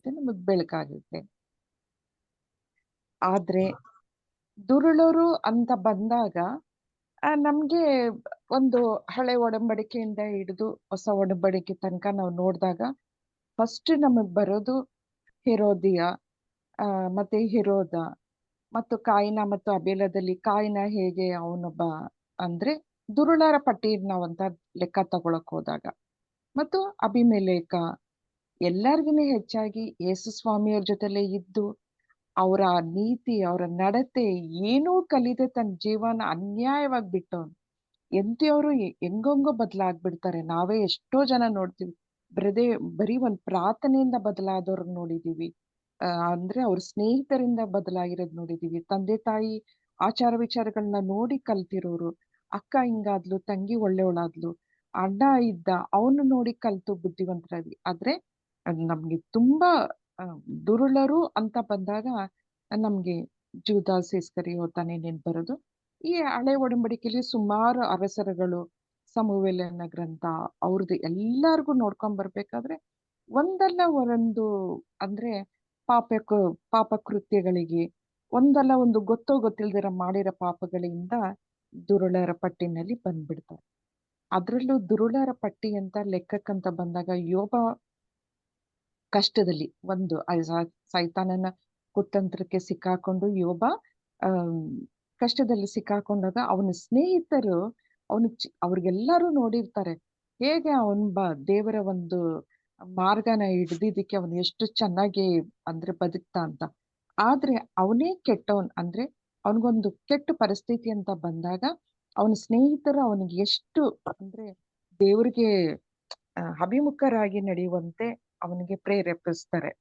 ಏನಾಗುತ್ತೆ, ನಮಗ್ ಬೆಳಕಾಗುತ್ತೆ. ಆದ್ರೆ ದುರುಳರು ಅಂತ ಬಂದಾಗ ನಮ್ಗೆ ಒಂದು ಹಳೆ ಒಡಂಬಡಿಕೆಯಿಂದ ಹಿಡಿದು ಹೊಸ ಒಡಂಬಡಿಕೆ ತನಕ ನಾವು ನೋಡಿದಾಗ ಫಸ್ಟ್ ನಮಗ್ ಬರೋದು ಹೆರೋದಿಯ, ಮತ್ತೆ ಹೆರೋದ ಮತ್ತು ಕಾಯಿನ ಮತ್ತು ಅಬೇಲದಲ್ಲಿ ಕಾಯಿನ ಹೇಗೆ ಅವನೊಬ್ಬ ಅಂದ್ರೆ ದುರುಳರ ಪಟ್ಟಿ ನಾವಂತ ಲೆಕ್ಕ ತಗೊಳಕ್ ಹೋದಾಗ, ಮತ್ತು ಅಭಿಮೆಲೇಕ ಎಲ್ಲರಿಗಿಂತ ಹೆಚ್ಚಾಗಿ ಯೇಸು ಸ್ವಾಮಿಯವ್ರ ಜೊತೆಲೆ ಇದ್ದು ಅವರ ನೀತಿ, ಅವರ ನಡತೆ ಏನೂ ಕಲಿದೆ ತನ್ನ ಜೀವನ ಅನ್ಯಾಯವಾಗಿ ಬಿಟ್ಟವನು. ಎಂತಿಯವರು ಹೆಂಗಂಗೋ ಬದಲಾಗ್ಬಿಡ್ತಾರೆ. ನಾವೇ ಎಷ್ಟೋ ಜನ ನೋಡ್ತೀವಿ. ಬರೀ ಒಂದ್ ಪ್ರಾರ್ಥನೆಯಿಂದ ಬದಲಾದವ್ರು ನೋಡಿದೀವಿ. ಅಂದ್ರೆ ಅವ್ರ ಸ್ನೇಹಿತರಿಂದ ಬದಲಾಗಿರೋದ್ ನೋಡಿದೀವಿ. ತಂದೆ ತಾಯಿ ಆಚಾರ ವಿಚಾರಗಳನ್ನ ನೋಡಿ ಕಲ್ತಿರೋರು. ಅಕ್ಕ ಹಿಂಗಾದ್ಲು, ತಂಗಿ ಒಳ್ಳೆಯವಳಾದ್ಲು, ಅಣ್ಣ ಇದ್ದ ಅವನು ನೋಡಿ ಕಲ್ತು ಬುದ್ಧಿವಂತರಾದ್ವಿ. ಆದ್ರೆ ನಮ್ಗೆ ತುಂಬಾ ದುರುಳರು ಅಂತ ಬಂದಾಗ ನಮ್ಗೆ ಜೂದಾಸ್ ಇಸ್ಕರಿಯೋತನೇ ನೆನ್ಪ್ ಬರೋದು. ಈ ಹಳೆ ಒಡಂಬಡಿಕೆಯಲ್ಲಿ ಸುಮಾರು ಅರಸರುಗಳು, ಸಮುವೇಲನ ಗ್ರಂಥ ಅವ್ರದ್ದು ಎಲ್ಲಾರ್ಗು ನೋಡ್ಕೊಂಡ್ ಬರ್ಬೇಕಾದ್ರೆ ಒಂದಲ್ಲ ಒಂದು ಅಂದ್ರೆ ಪಾಪ ಕೃತ್ಯಗಳಿಗೆ ಒಂದಲ್ಲ ಒಂದು ಗೊತ್ತೋ ಗೊತ್ತಿಲ್ದಿರ ಮಾಡಿರೋ ಪಾಪಗಳಿಂದ ದುರುಳರ ಪಟ್ಟಿನಲ್ಲಿ ಬಂದ್ಬಿಡ್ತಾರೆ. ಅದ್ರಲ್ಲೂ ದುರುಳರ ಪಟ್ಟಿ ಅಂತ ಲೆಕ್ಕಕ್ಕಂತ ಬಂದಾಗ ಯೋಬ ಕಷ್ಟದಲ್ಲಿ ಒಂದು ಸೈತಾನನ ಕುತಂತ್ರಕ್ಕೆ ಸಿಕ್ಕಾಕೊಂಡು ಯೋಬ ಆಹ್ ಕಷ್ಟದಲ್ಲಿ ಸಿಕ್ಕಾಕೊಂಡಾಗ ಅವನ ಸ್ನೇಹಿತರು ಅವ್ರಿಗೆಲ್ಲರೂ ನೋಡಿರ್ತಾರೆ. ಹೇಗೆ ದೇವರ ಒಂದು ಮಾರ್ಗನ ಹಿಡ್ದಿದ್ದಕ್ಕೆ ಅವನು ಎಷ್ಟು ಚೆನ್ನಾಗಿ ಅಂದ್ರೆ ಬದುಕ್ತಾ ಅಂತ. ಆದ್ರೆ ಅವನೇ ಕೆಟ್ಟವನ್ ಅಂದ್ರೆ ಅವನಿಗೊಂದು ಕೆಟ್ಟ ಪರಿಸ್ಥಿತಿ ಅಂತ ಬಂದಾಗ ಅವನ ಸ್ನೇಹಿತರು ಅವನಿಗೆ ಎಷ್ಟು ಅಂದ್ರೆ ದೇವ್ರಿಗೆ ಅಭಿಮುಖರಾಗಿ ನಡೆಯುವಂತೆ ಅವನಿಗೆ ಪ್ರೇರೇಪಿಸ್ತಾರೆ.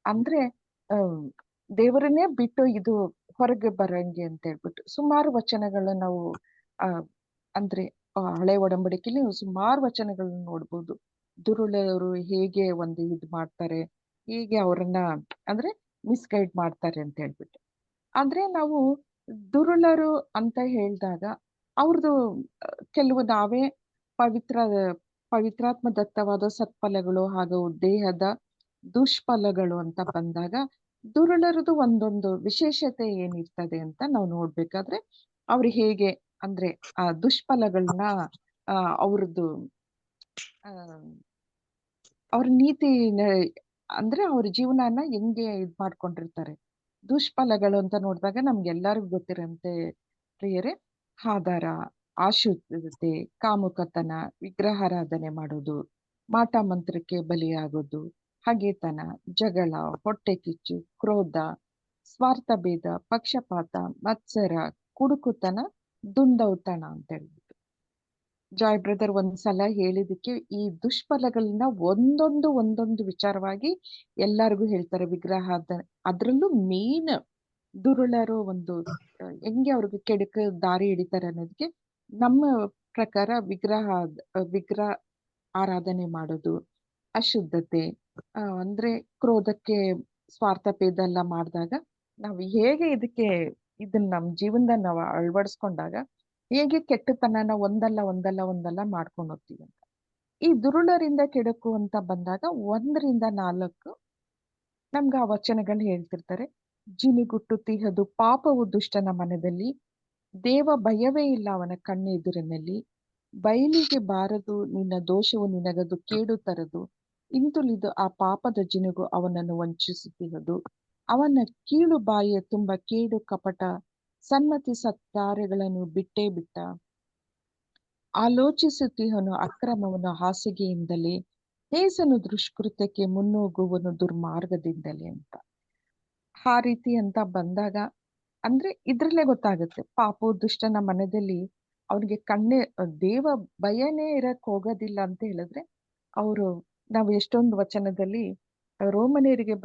ಅಂದ್ರೆ ಅಹ್ ದೇವರನ್ನೇ ಬಿಟ್ಟು ಇದು ಹೊರಗೆ ಬರಂಗೆ ಅಂತ ಹೇಳ್ಬಿಟ್ಟು ಸುಮಾರು ವಚನಗಳನ್ನ ನಾವು ಅಹ್ ಅಂದ್ರೆ ಹಳೆ ಒಡಂಬಡಿಕೆಯಲ್ಲಿ ಸುಮಾರು ವಚನಗಳನ್ನ ನೋಡ್ಬೋದು. ದುರುಳರು ಹೇಗೆ ಒಂದು ಇದ್ ಮಾಡ್ತಾರೆ, ಹೇಗೆ ಅವರನ್ನ ಅಂದ್ರೆ ಮಿಸ್ಗೈಡ್ ಮಾಡ್ತಾರೆ ಅಂತ ಹೇಳ್ಬಿಟ್ಟು. ಆದ್ರೆ ನಾವು ದುರುಳರು ಅಂತ ಹೇಳಿದಾಗ ಅವ್ರದ್ದು ಕೆಲವು ನಾವೇ ಪವಿತ್ರ ಪವಿತ್ರಾತ್ಮ ದತ್ತವಾದ ಸತ್ಫಲಗಳು ಹಾಗೂ ದೇಹದ ದುಷ್ಫಲಗಳು ಅಂತ ಬಂದಾಗ ದುರುಳರದು ಒಂದೊಂದು ವಿಶೇಷತೆ ಏನಿರ್ತದೆ ಅಂತ ನಾವು ನೋಡ್ಬೇಕಾದ್ರೆ ಅವ್ರು ಹೇಗೆ ಅಂದ್ರೆ ಆ ದುಷ್ಫಲಗಳನ್ನ ಅವ್ರದ್ದು ಆ ಅವ್ರ ನೀತಿ ಅಂದ್ರೆ ಅವ್ರ ಜೀವನನ ಹೆಂಗೆ ಇದ್ ಮಾಡ್ಕೊಂಡಿರ್ತಾರೆ. ದುಷ್ಫಲಗಳು ಅಂತ ನೋಡಿದಾಗ ನಮ್ಗೆಲ್ಲರಿಗೂ ಗೊತ್ತಿರಂತೆ ಪ್ರಿಯರೇ, ಆಧಾರ, ಅಶುದ್ಧತೆ, ಕಾಮುಕತನ, ವಿಗ್ರಹಾರಾಧನೆ ಮಾಡೋದು, ಮಾಟ ಮಂತ್ರಕ್ಕೆ ಬಲಿಯಾಗೋದು, ಹಗೆತನ, ಜಗಳ, ಹೊಟ್ಟೆ ಕಿಚ್ಚು, ಕ್ರೋಧ, ಸ್ವಾರ್ಥ ಭೇದ, ಪಕ್ಷಪಾತ, ಮತ್ಸರ, ಕುಡುಕುತನ, ದುಂದೌತಣ ಅಂತ ಹೇಳ್ಬಿಟ್ಟು ಜಾಯ್ ಬ್ರದರ್ ಒಂದ್ಸಲ ಹೇಳಿದಕ್ಕೆ ಈ ದುಷ್ಫಲಗಳನ್ನ ಒಂದೊಂದು ವಿಚಾರವಾಗಿ ಎಲ್ಲರಿಗೂ ಹೇಳ್ತಾರೆ. ಅದ್ರಲ್ಲೂ ಮೇನ್ ದುರುಳರು ಒಂದು ಹೆಂಗೆ ಅವ್ರಿಗೆ ಕೆಡಕ ದಾರಿ ಹಿಡಿತಾರೆ ಅನ್ನೋದಕ್ಕೆ ನಮ್ಮ ಪ್ರಕಾರ ವಿಗ್ರಹ ಆರಾಧನೆ ಮಾಡೋದು, ಅಶುದ್ಧತೆ, ಅಂದ್ರೆ ಕ್ರೋಧಕ್ಕೆ ಸ್ವಾರ್ಥಭೇದ ಎಲ್ಲ ಮಾಡಿದಾಗ ನಾವು ಹೇಗೆ ಇದನ್ನ ನಮ್ಮ ಜೀವನದಲ್ಲಿ ನಾವು ಅಳವಡಿಸ್ಕೊಂಡಾಗ ಹೇಗೆ ಕೆಟ್ಟತನನ ಒಂದಲ್ಲ ಮಾಡ್ಕೊಂಡು ಹೋಗ್ತೀವಿ ಅಂತ. ಈ ದುರುಳರಿಂದ ಕೆಡಕು ಅಂತ ಬಂದಾಗ 1-4 ನಮ್ಗೆ ಆ ವಚನಗಳು ಹೇಳ್ತಿರ್ತಾರೆ. ಜಿನುಗುಟ್ಟುತ್ತಿಹದು ಪಾಪವು ದುಷ್ಟನ ಮನದಲ್ಲಿ, ದೇವ ಭಯವೇ ಇಲ್ಲ ಅವನ ಕಣ್ಣೆದುರಿನಲ್ಲಿ, ಬಯಲಿಗೆ ಬಾರದು ನಿನ್ನ ದೋಷವು ನಿನಗದು ಕೇಡು ತರದು, ಇಂತುಲಿದು ಆ ಪಾಪದ ಜಿನುಗು ಅವನನ್ನು ವಂಚಿಸುತ್ತಿಹದು, ಅವನ ಕೀಳು ಬಾಯಿಯ ತುಂಬ ಕೇಡು ಕಪಟ, ಸನ್ಮತಿ ಸತ್ಕಾರ್ಯಗಳನ್ನು ಬಿಟ್ಟೇ ಬಿಟ್ಟ, ಆಲೋಚಿಸುತ್ತಿಹನು ಅಕ್ರಮವನ್ನು ಹಾಸಿಗೆಯಿಂದಲೇ, ಹೇಸನು ದುಷ್ಕೃತ್ಯಕ್ಕೆ ಮುನ್ನೋಗುವನು ದುರ್ಮಾರ್ಗದಿಂದಲೇ ಅಂತ. ಆ ರೀತಿ ಅಂತ ಬಂದಾಗ ಅಂದ್ರೆ ಇದ್ರಲ್ಲೇ ಗೊತ್ತಾಗುತ್ತೆ ಪಾಪು ದುಷ್ಟನ ಮನದಲ್ಲಿ ಅವ್ನಿಗೆ ದೇವ ಭಯನೇ ಇರಕ್ ಹೋಗೋದಿಲ್ಲ ಅಂತ ಹೇಳಿದ್ರೆ ನಾವು ಎಷ್ಟೊಂದು ವಚನದಲ್ಲಿ ರೋಮನೇರಿಗೆ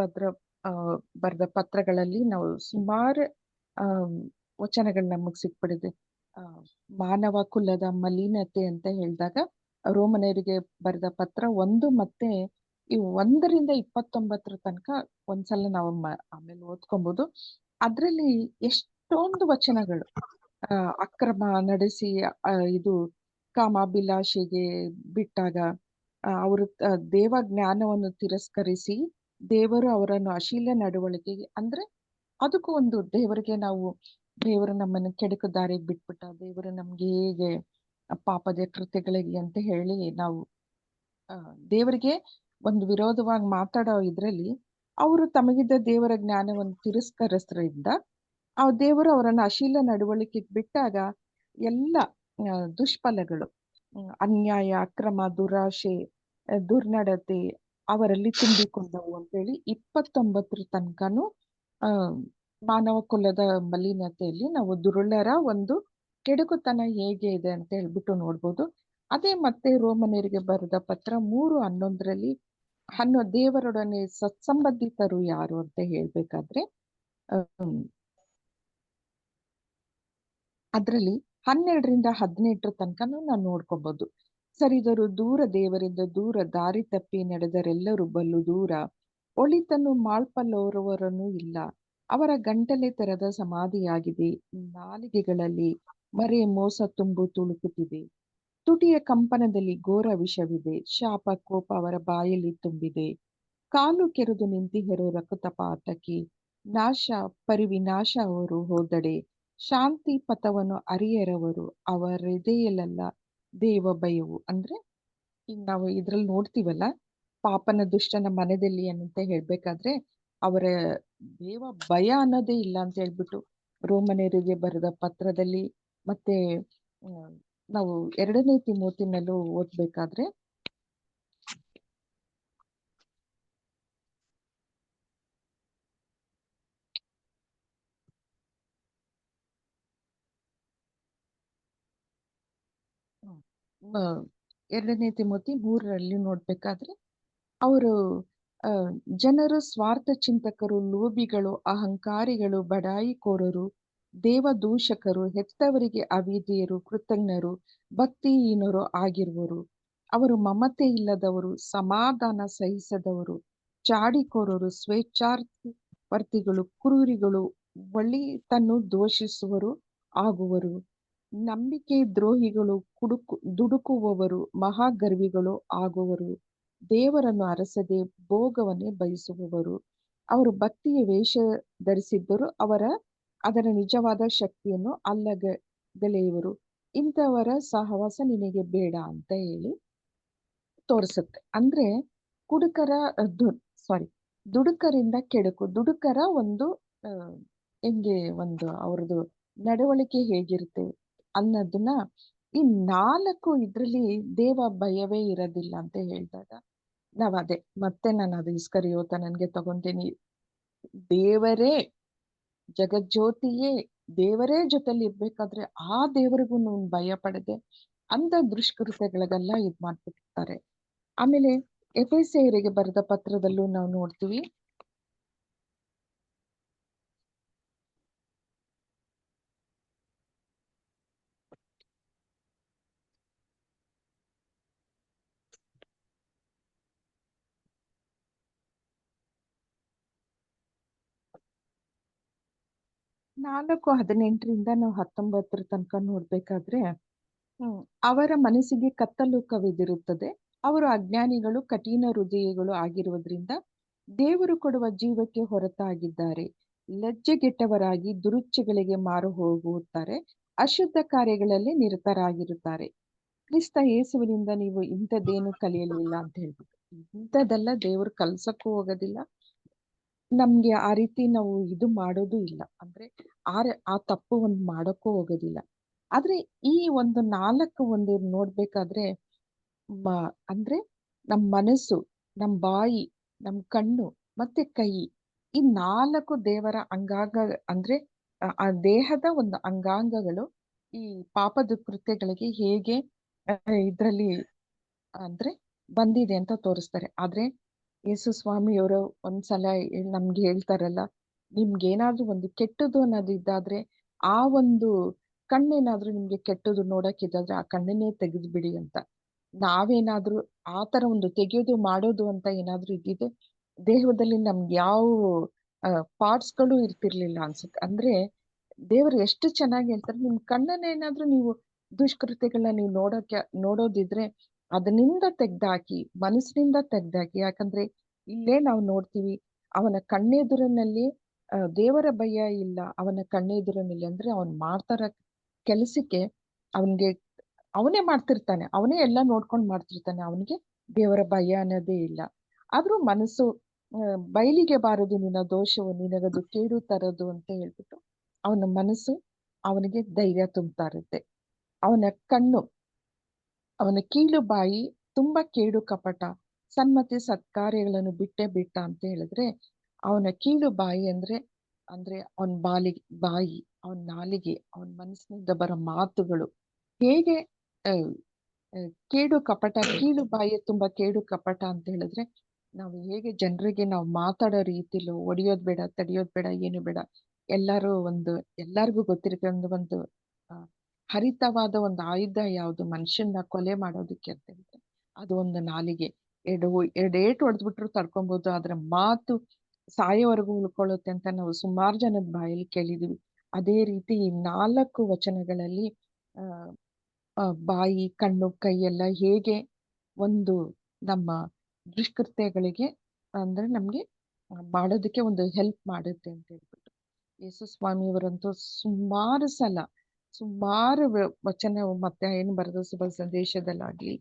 ಬರೆದ ಪತ್ರಗಳಲ್ಲಿ ನಾವು ಸುಮಾರು ವಚನಗಳು ನಮಗ್ ಸಿಕ್ಬಿಡಿದೆ. ಮಾನವ ಕುಲದ ಮಲಿನತೆ ಅಂತ ಹೇಳಿದಾಗ ರೋಮನೇರಿಗೆ ಬರೆದ ಪತ್ರ 1 ಮತ್ತೆ ಈ 1-29 ತನಕ ಒಂದ್ಸಲ ನಾವು ಆಮೇಲೆ ಓದ್ಕೊಬಹುದು. ಅದ್ರಲ್ಲಿ ಎಷ್ಟೊಂದು ವಚನಗಳು ಅಕ್ರಮ ನಡೆಸಿ ಇದು ಕಾಮಾಭಿಲಾಷೆಗೆ ಬಿಟ್ಟಾಗ ಅವರು ದೇವ ಜ್ಞಾನವನ್ನು ತಿರಸ್ಕರಿಸಿ ದೇವರು ಅವರನ್ನು ಅಶೀಲ ನಡವಳಿಕೆಗೆ ಅಂದ್ರೆ ಅದಕ್ಕೂ ಒಂದು ದೇವರಿಗೆ ನಾವು ದೇವರು ನಮ್ಮನ್ನು ಕೆಡುಕು ದಾರಿಗೆ ಬಿಟ್ಬಿಟ್ಟ, ದೇವರು ನಮ್ಗೆ ಹೇಗೆ ಪಾಪದ ಕೃತ್ಯಗಳಿಗೆ ಅಂತ ಹೇಳಿ ನಾವು ದೇವರಿಗೆ ಒಂದು ವಿರೋಧವಾಗಿ ಮಾತಾಡೋ ಇದ್ರಲ್ಲಿ ಅವರು ತಮಗಿದ್ದ ದೇವರ ಜ್ಞಾನವನ್ನು ತಿರಸ್ಕರಿಸ್ರಿಂದ ಆ ದೇವರು ಅವರನ್ನು ಅಶೀಲ ನಡವಳಿಕೆಗೆ ಬಿಟ್ಟಾಗ ಎಲ್ಲ ದುಷ್ಫಲಗಳು, ಅನ್ಯಾಯ, ಅಕ್ರಮ, ದುರಾಶೆ, ದುರ್ನಡತೆ ಅವರಲ್ಲಿ ತುಂಬಿಕೊಂಡವು ಅಂತೇಳಿ 29 ತನಕನೂ ಆ ಮಾನವ ಕುಲದ ಮಲಿನತೆಯಲ್ಲಿ ನಾವು ದುರುಳರ ಒಂದು ಕೆಡುಕುತನ ಹೇಗೆ ಇದೆ ಅಂತ ಹೇಳ್ಬಿಟ್ಟು ನೋಡ್ಬೋದು. ಅದೇ ಮತ್ತೆ ರೋಮನರಿಗೆ ಬರೆದ ಪತ್ರ 3:11ರಲ್ಲಿ ದೇವರೊಡನೆ ಸತ್ಸಂಬಂಧಿತರು ಯಾರು ಅಂತ ಹೇಳ್ಬೇಕಾದ್ರೆ ಅದ್ರಲ್ಲಿ 12ರಿಂದ 18 ತನಕನೂ ನಾವು ನೋಡ್ಕೋಬಹುದು. ಸರಿದರು ದೂರ ದೇವರಿಂದ ದೂರ, ದಾರಿ ತಪ್ಪಿ ನಡೆದರೆಲ್ಲರೂ ಬಲು ದೂರ, ಒಳಿತನ್ನು ಮಾಳ್ಪಲ್ಲೋರುವರನ್ನು ಇಲ್ಲ, ಅವರ ಗಂಟಲೆ ತೆರೆದ ಸಮಾಧಿಯಾಗಿದೆ, ನಾಲಿಗೆಗಳಲ್ಲಿ ಮರೆ ಮೋಸ ತುಳುಕುತ್ತಿದೆ, ತುಟಿಯ ಕಂಪನದಲ್ಲಿ ಘೋರ ವಿಷವಿದೆ, ಶಾಪ ಕೋಪ ಅವರ ಬಾಯಲ್ಲಿ ತುಂಬಿದೆ, ಕಾಲು ಕೆರೆದು ನಿಂತಿಹರು ರಕ್ತಪಾತಕ್ಕೆ, ನಾಶ ಪರಿವಿನಾಶ ಅವರು ಹೋದಡೆ, ಶಾಂತಿ ಪಥವನ್ನು ಅರಿಯರವರು, ಅವರೆದೆಯಲ್ಲ ದೇವ ಭಯವು. ಅಂದ್ರೆ ಈಗ ನಾವು ಇದ್ರಲ್ಲಿ ನೋಡ್ತೀವಲ್ಲ, ಪಾಪನ ದುಷ್ಟನ ಮನದಲ್ಲಿ ಅಂತ ಹೇಳ್ಬೇಕಾದ್ರೆ ಅವರ ದೇವ ಭಯ ಅನ್ನೋದೇ ಇಲ್ಲ ಅಂತ ಹೇಳ್ಬಿಟ್ಟು ರೋಮನರಿಗೆ ಬರೆದ ಪತ್ರದಲ್ಲಿ ಮತ್ತೆ ನಾವು 2ನೇ ತಿಮೋತಿನಲ್ಲೂ ಓದ್ಬೇಕಾದ್ರೆ ಆ, 2ನೇ ತಿಮೋತಿ 3ರಲ್ಲಿ ನೋಡ್ಬೇಕಾದ್ರೆ ಅವರು ಜನರು ಸ್ವಾರ್ಥ ಚಿಂತಕರು, ಲೋಭಿಗಳು, ಅಹಂಕಾರಿಗಳು, ಬಡಾಯಿಕೋರರು, ದೇವದೂಷಕರು, ಹೆತ್ತವರಿಗೆ ಅವಿಧೇಯರು, ಕೃತಜ್ಞರು, ಭಕ್ತಿಹೀನರು ಆಗಿರುವರು. ಅವರು ಮಮತೆ ಇಲ್ಲದವರು, ಸಮಾಧಾನ ಸಹಿಸದವರು, ಚಾಡಿಕೋರರು, ಸ್ವೇಚ್ಛಾರ್ಥಿ ಕ್ರೂರಿಗಳು, ಒಳಿತನ್ನು ದೋಷಿಸುವರು ಆಗುವರು. ನಂಬಿಕೆ ದ್ರೋಹಿಗಳು, ದುಡುಕುವವರು, ಮಹಾಗರ್ವಿಗಳು ಆಗುವರು. ದೇವರನ್ನು ಅರಸದೆ ಭೋಗವನ್ನೇ ಬಯಸುವವರು. ಅವರು ಭಕ್ತಿಯ ವೇಷ ಧರಿಸಿದ್ದರೂ ಅದರ ನಿಜವಾದ ಶಕ್ತಿಯನ್ನು ಅಲ್ಲಗಳೆಯುವರು. ಇಂಥವರ ಸಹವಾಸ ನಿನಗೆ ಬೇಡ ಅಂತ ಹೇಳಿ ತೋರಿಸುತ್ತೆ. ಅಂದ್ರೆ ಕುಡುಕರ ದುಡುಕರಿಂದ ಕೆಡುಕು, ದುಡುಕರ ಒಂದು ಹೆಂಗೆ ಒಂದು ಅವ್ರದ್ದು ನಡವಳಿಕೆ ಹೇಗಿರುತ್ತೆ ಅನ್ನೋದನ್ನ ಈ 4 ಇದ್ರಲ್ಲಿ ದೇವ ಭಯವೇ ಇರೋದಿಲ್ಲ ಅಂತ ಹೇಳಿದಾಗ ಮತ್ತೆ ನಾನು ಅದು ಇಸ್ಕರಿಯೋತ ನನ್ಗೆ ತಗೊಂತೀನಿ, ದೇವರೇ ಜಗಜ್ಯೋತಿಯೇ ದೇವರೇ ಜೊತೆಲಿ ಇರ್ಬೇಕಾದ್ರೆ ಆ ದೇವರಿಗೂ ಭಯ ಪಡದೆ ಅಂತ ದುಷ್ಕೃತ್ಯಗಳಿಗೆಲ್ಲ ಇದ್ ಮಾಡ್ಬಿಟ್ಟಿರ್ತಾರೆ. ಆಮೇಲೆ ಎಫೆಸೀಯರಿಗೆ ಬರೆದ ಪತ್ರದಲ್ಲೂ ನಾವು ನೋಡ್ತೀವಿ, ನಾಲ್ಕು 18ರಿಂದ ನಾವು 19 ತನಕ ನೋಡ್ಬೇಕಾದ್ರೆ ಅವರ ಮನಸ್ಸಿಗೆ ಕತ್ತಲು ಕವಿದಿರುತ್ತದೆ, ಅವರು ಅಜ್ಞಾನಿಗಳು, ಕಠಿಣ ಹೃದಯಗಳು ಆಗಿರುವುದರಿಂದ ದೇವರು ಕೊಡುವ ಜೀವಕ್ಕೆ ಹೊರತಾಗಿದ್ದಾರೆ, ಲಜ್ಜೆಗೆಟ್ಟವರಾಗಿ ದುರುಚ್ಚೆಗಳಿಗೆ ಮಾರು ಹೋಗುತ್ತಾರೆ, ಅಶುದ್ಧ ಕಾರ್ಯಗಳಲ್ಲಿ ನಿರತರಾಗಿರುತ್ತಾರೆ. ಕ್ರಿಸ್ತ ಯೇಸುವಿನಿಂದ ನೀವು ಇಂಥದ್ದೇನು ಕಲಿಯಲಿಲ್ಲ ಅಂತ ಹೇಳ್ಬಿಟ್ಟು ಇಂಥದ್ದೆಲ್ಲ ದೇವರು ಕಲ್ಸಕ್ಕೂ ಹೋಗೋದಿಲ್ಲ, ನಮ್ಗೆ ಆ ರೀತಿ ನಾವು ಇದು ಮಾಡೋದು ಇಲ್ಲ. ಅಂದ್ರೆ ಆ ತಪ್ಪು ಒಂದು ಮಾಡೋಕ್ಕೂ ಹೋಗೋದಿಲ್ಲ. ಆದ್ರೆ ಈ ಒಂದು 4 ಒಂದು ನೋಡ್ಬೇಕಾದ್ರೆ ಅಂದ್ರೆ ನಮ್ ಮನಸ್ಸು, ನಮ್ ಬಾಯಿ, ನಮ್ ಕಣ್ಣು ಮತ್ತೆ ಕೈ, ಈ 4 ದೇವರ ಅಂಗಾಂಗ ಅಂದ್ರೆ ಆ ದೇಹದ ಒಂದು ಅಂಗಾಂಗಗಳು ಈ ಪಾಪದ ಕೃತ್ಯಗಳಿಗೆ ಹೇಗೆ ಇದ್ರಲ್ಲಿ ಅಂದ್ರೆ ಬಂದಿದೆ ಅಂತ ತೋರಿಸ್ತಾರೆ. ಆದ್ರೆ ಯೇಸು ಸ್ವಾಮಿಯವರು ಒಂದ್ಸಲ ನಮ್ಗೆ ಹೇಳ್ತಾರಲ್ಲ, ನಿಮ್ಗೇನಾದ್ರೂ ಒಂದು ಕೆಟ್ಟದ್ದು ಅನ್ನೋದು ಇದ್ದಾದ್ರೆ ಆ ಒಂದು ಕಣ್ಣೇನಾದ್ರೂ ನಿಮ್ಗೆ ಕೆಟ್ಟದ್ದು ನೋಡಕ್ಕಿದ್ದಾದ್ರೆ ಆ ಕಣ್ಣನ್ನೇ ತೆಗೆದ್ಬಿಡಿ ಅಂತ. ನಾವೇನಾದ್ರೂ ಆ ತರ ಒಂದು ತೆಗೆಯೋದು ಮಾಡೋದು ಅಂತ ಏನಾದ್ರೂ ಇದ್ದಿದ್ರೆ ದೇಹದಲ್ಲಿ ನಮ್ಗೆ ಯಾವ ಪಾರ್ಟ್ಸ್ಗಳು ಇರ್ತಿರ್ಲಿಲ್ಲ ಅನ್ಸುತ್ತೆ. ಅಂದ್ರೆ ದೇವರು ಎಷ್ಟು ಚೆನ್ನಾಗಿ ಹೇಳ್ತಾರೆ, ನಿಮ್ ಕಣ್ಣನ್ನೇನಾದ್ರೂ ನೀವು ದುಷ್ಕೃತ್ಯಗಳನ್ನ ನೀವು ನೋಡೋದಿದ್ರೆ ಅದನ್ನಿಂದ ತೆಗ್ದಾಕಿ, ಮನಸ್ಸಿನಿಂದ ತೆಗ್ದಾಕಿ. ಯಾಕಂದ್ರೆ ಇಲ್ಲೇ ನಾವು ನೋಡ್ತೀವಿ. ಅವನ ಕಣ್ಣೆದುರಿನಲ್ಲಿ ದೇವರ ಭಯ ಇಲ್ಲ. ಅವನ ಕಣ್ಣೆದುರಿನಲ್ಲಿ ಅಂದ್ರೆ ಅವನು ಮಾಡ್ತಾರ ಕೆಲಸಕ್ಕೆ ಅವನಿಗೆ ಅವನೇ ಮಾಡ್ತಿರ್ತಾನೆ. ಅವನೇ ಎಲ್ಲ ನೋಡ್ಕೊಂಡು ಮಾಡ್ತಿರ್ತಾನೆ. ಅವನಿಗೆ ದೇವರ ಭಯ ಅನ್ನೋದೇ ಇಲ್ಲ. ಆದ್ರೂ ಮನಸ್ಸು ಬಯಲಿಗೆ ಬಾರದು ನಿನ್ನ ದೋಷವು ನಿನಗದು ಕೇಡು ತರದು ಅಂತ ಹೇಳ್ಬಿಟ್ಟು ಅವನ ಮನಸ್ಸು ಅವನಿಗೆ ಧೈರ್ಯ ತುಂಬ್ತಾ ಇರುತ್ತೆ. ಅವನ ಕಣ್ಣು ಅವನ ಕೀಳು ಬಾಯಿ ತುಂಬಾ ಕೇಡು ಕಪಟ, ಸನ್ಮತಿ ಸತ್ಕಾರ್ಯಗಳನ್ನು ಬಿಟ್ಟೇ ಬಿಟ್ಟ ಅಂತ ಹೇಳಿದ್ರೆ, ಅವನ ಕೀಳು ಬಾಯಿ ಅಂದ್ರೆ ಅಂದ್ರೆ ಅವನ ಬಾಯಿ, ಅವನ ನಾಲಿಗೆ, ಅವನ ಮನಸ್ಸಿನಿಂದ ಬರೋ ಮಾತುಗಳು ಹೇಗೆ ಅಹ್, ಕೇಡು ಕಪಟ, ಕೀಳು ಬಾಯಿ ತುಂಬಾ ಕೇಡು ಕಪಟ ಅಂತ ಹೇಳಿದ್ರೆ, ನಾವು ಹೇಗೆ ಜನರಿಗೆ ನಾವು ಮಾತಾಡೋ ರೀತಿಲೂ ಹೊಡಿಯೋದ್ ಬೇಡ, ತಡಿಯೋದ್ ಬೇಡ, ಏನು ಬೇಡ. ಎಲ್ಲರೂ ಒಂದು ಎಲ್ಲರಿಗೂ ಗೊತ್ತಿರುತ್ತೆ ಒಂದು ಆ, ಹರಿತವಾದ ಒಂದು ಆಯುಧ ಯಾವುದು ಮನುಷ್ಯನ್ನ ಕೊಲೆ ಮಾಡೋದಕ್ಕೆ ಅಂತ ಹೇಳಿದ್ರೆ ಅದು ಒಂದು ನಾಲಿಗೆ. ಎರಡು ಏಟು ಹೊಡೆದ್ಬಿಟ್ರು ತಡ್ಕೊಬಹುದು. ಆದ್ರೆ ಮಾತು ಸಾಯೋವರೆಗೂ ಉಳ್ಕೊಳ್ಳುತ್ತೆ ಅಂತ ನಾವು ಸುಮಾರು ಜನದ ಬಾಯಲ್ಲಿ ಕೇಳಿದೀವಿ. ಅದೇ ರೀತಿ ಈ 4 ವಚನಗಳಲ್ಲಿ ಆ ಬಾಯಿ, ಕಣ್ಣು, ಕೈ ಎಲ್ಲ ಹೇಗೆ ಒಂದು ನಮ್ಮ ದುಷ್ಕೃತ್ಯಗಳಿಗೆ ಅಂದ್ರೆ ನಮ್ಗೆ ಮಾಡೋದಕ್ಕೆ ಒಂದು ಹೆಲ್ಪ್ ಮಾಡುತ್ತೆ ಅಂತ ಹೇಳ್ಬಿಟ್ಟು. ಯೇಸು ಸ್ವಾಮಿಯವರಂತೂ ಸುಮಾರು ವಚನ ಮತ್ತೆ ಏನು ಬರೆದ ಶುಭ ಸಂದೇಶದಲ್ಲಾಗ್ಲಿ,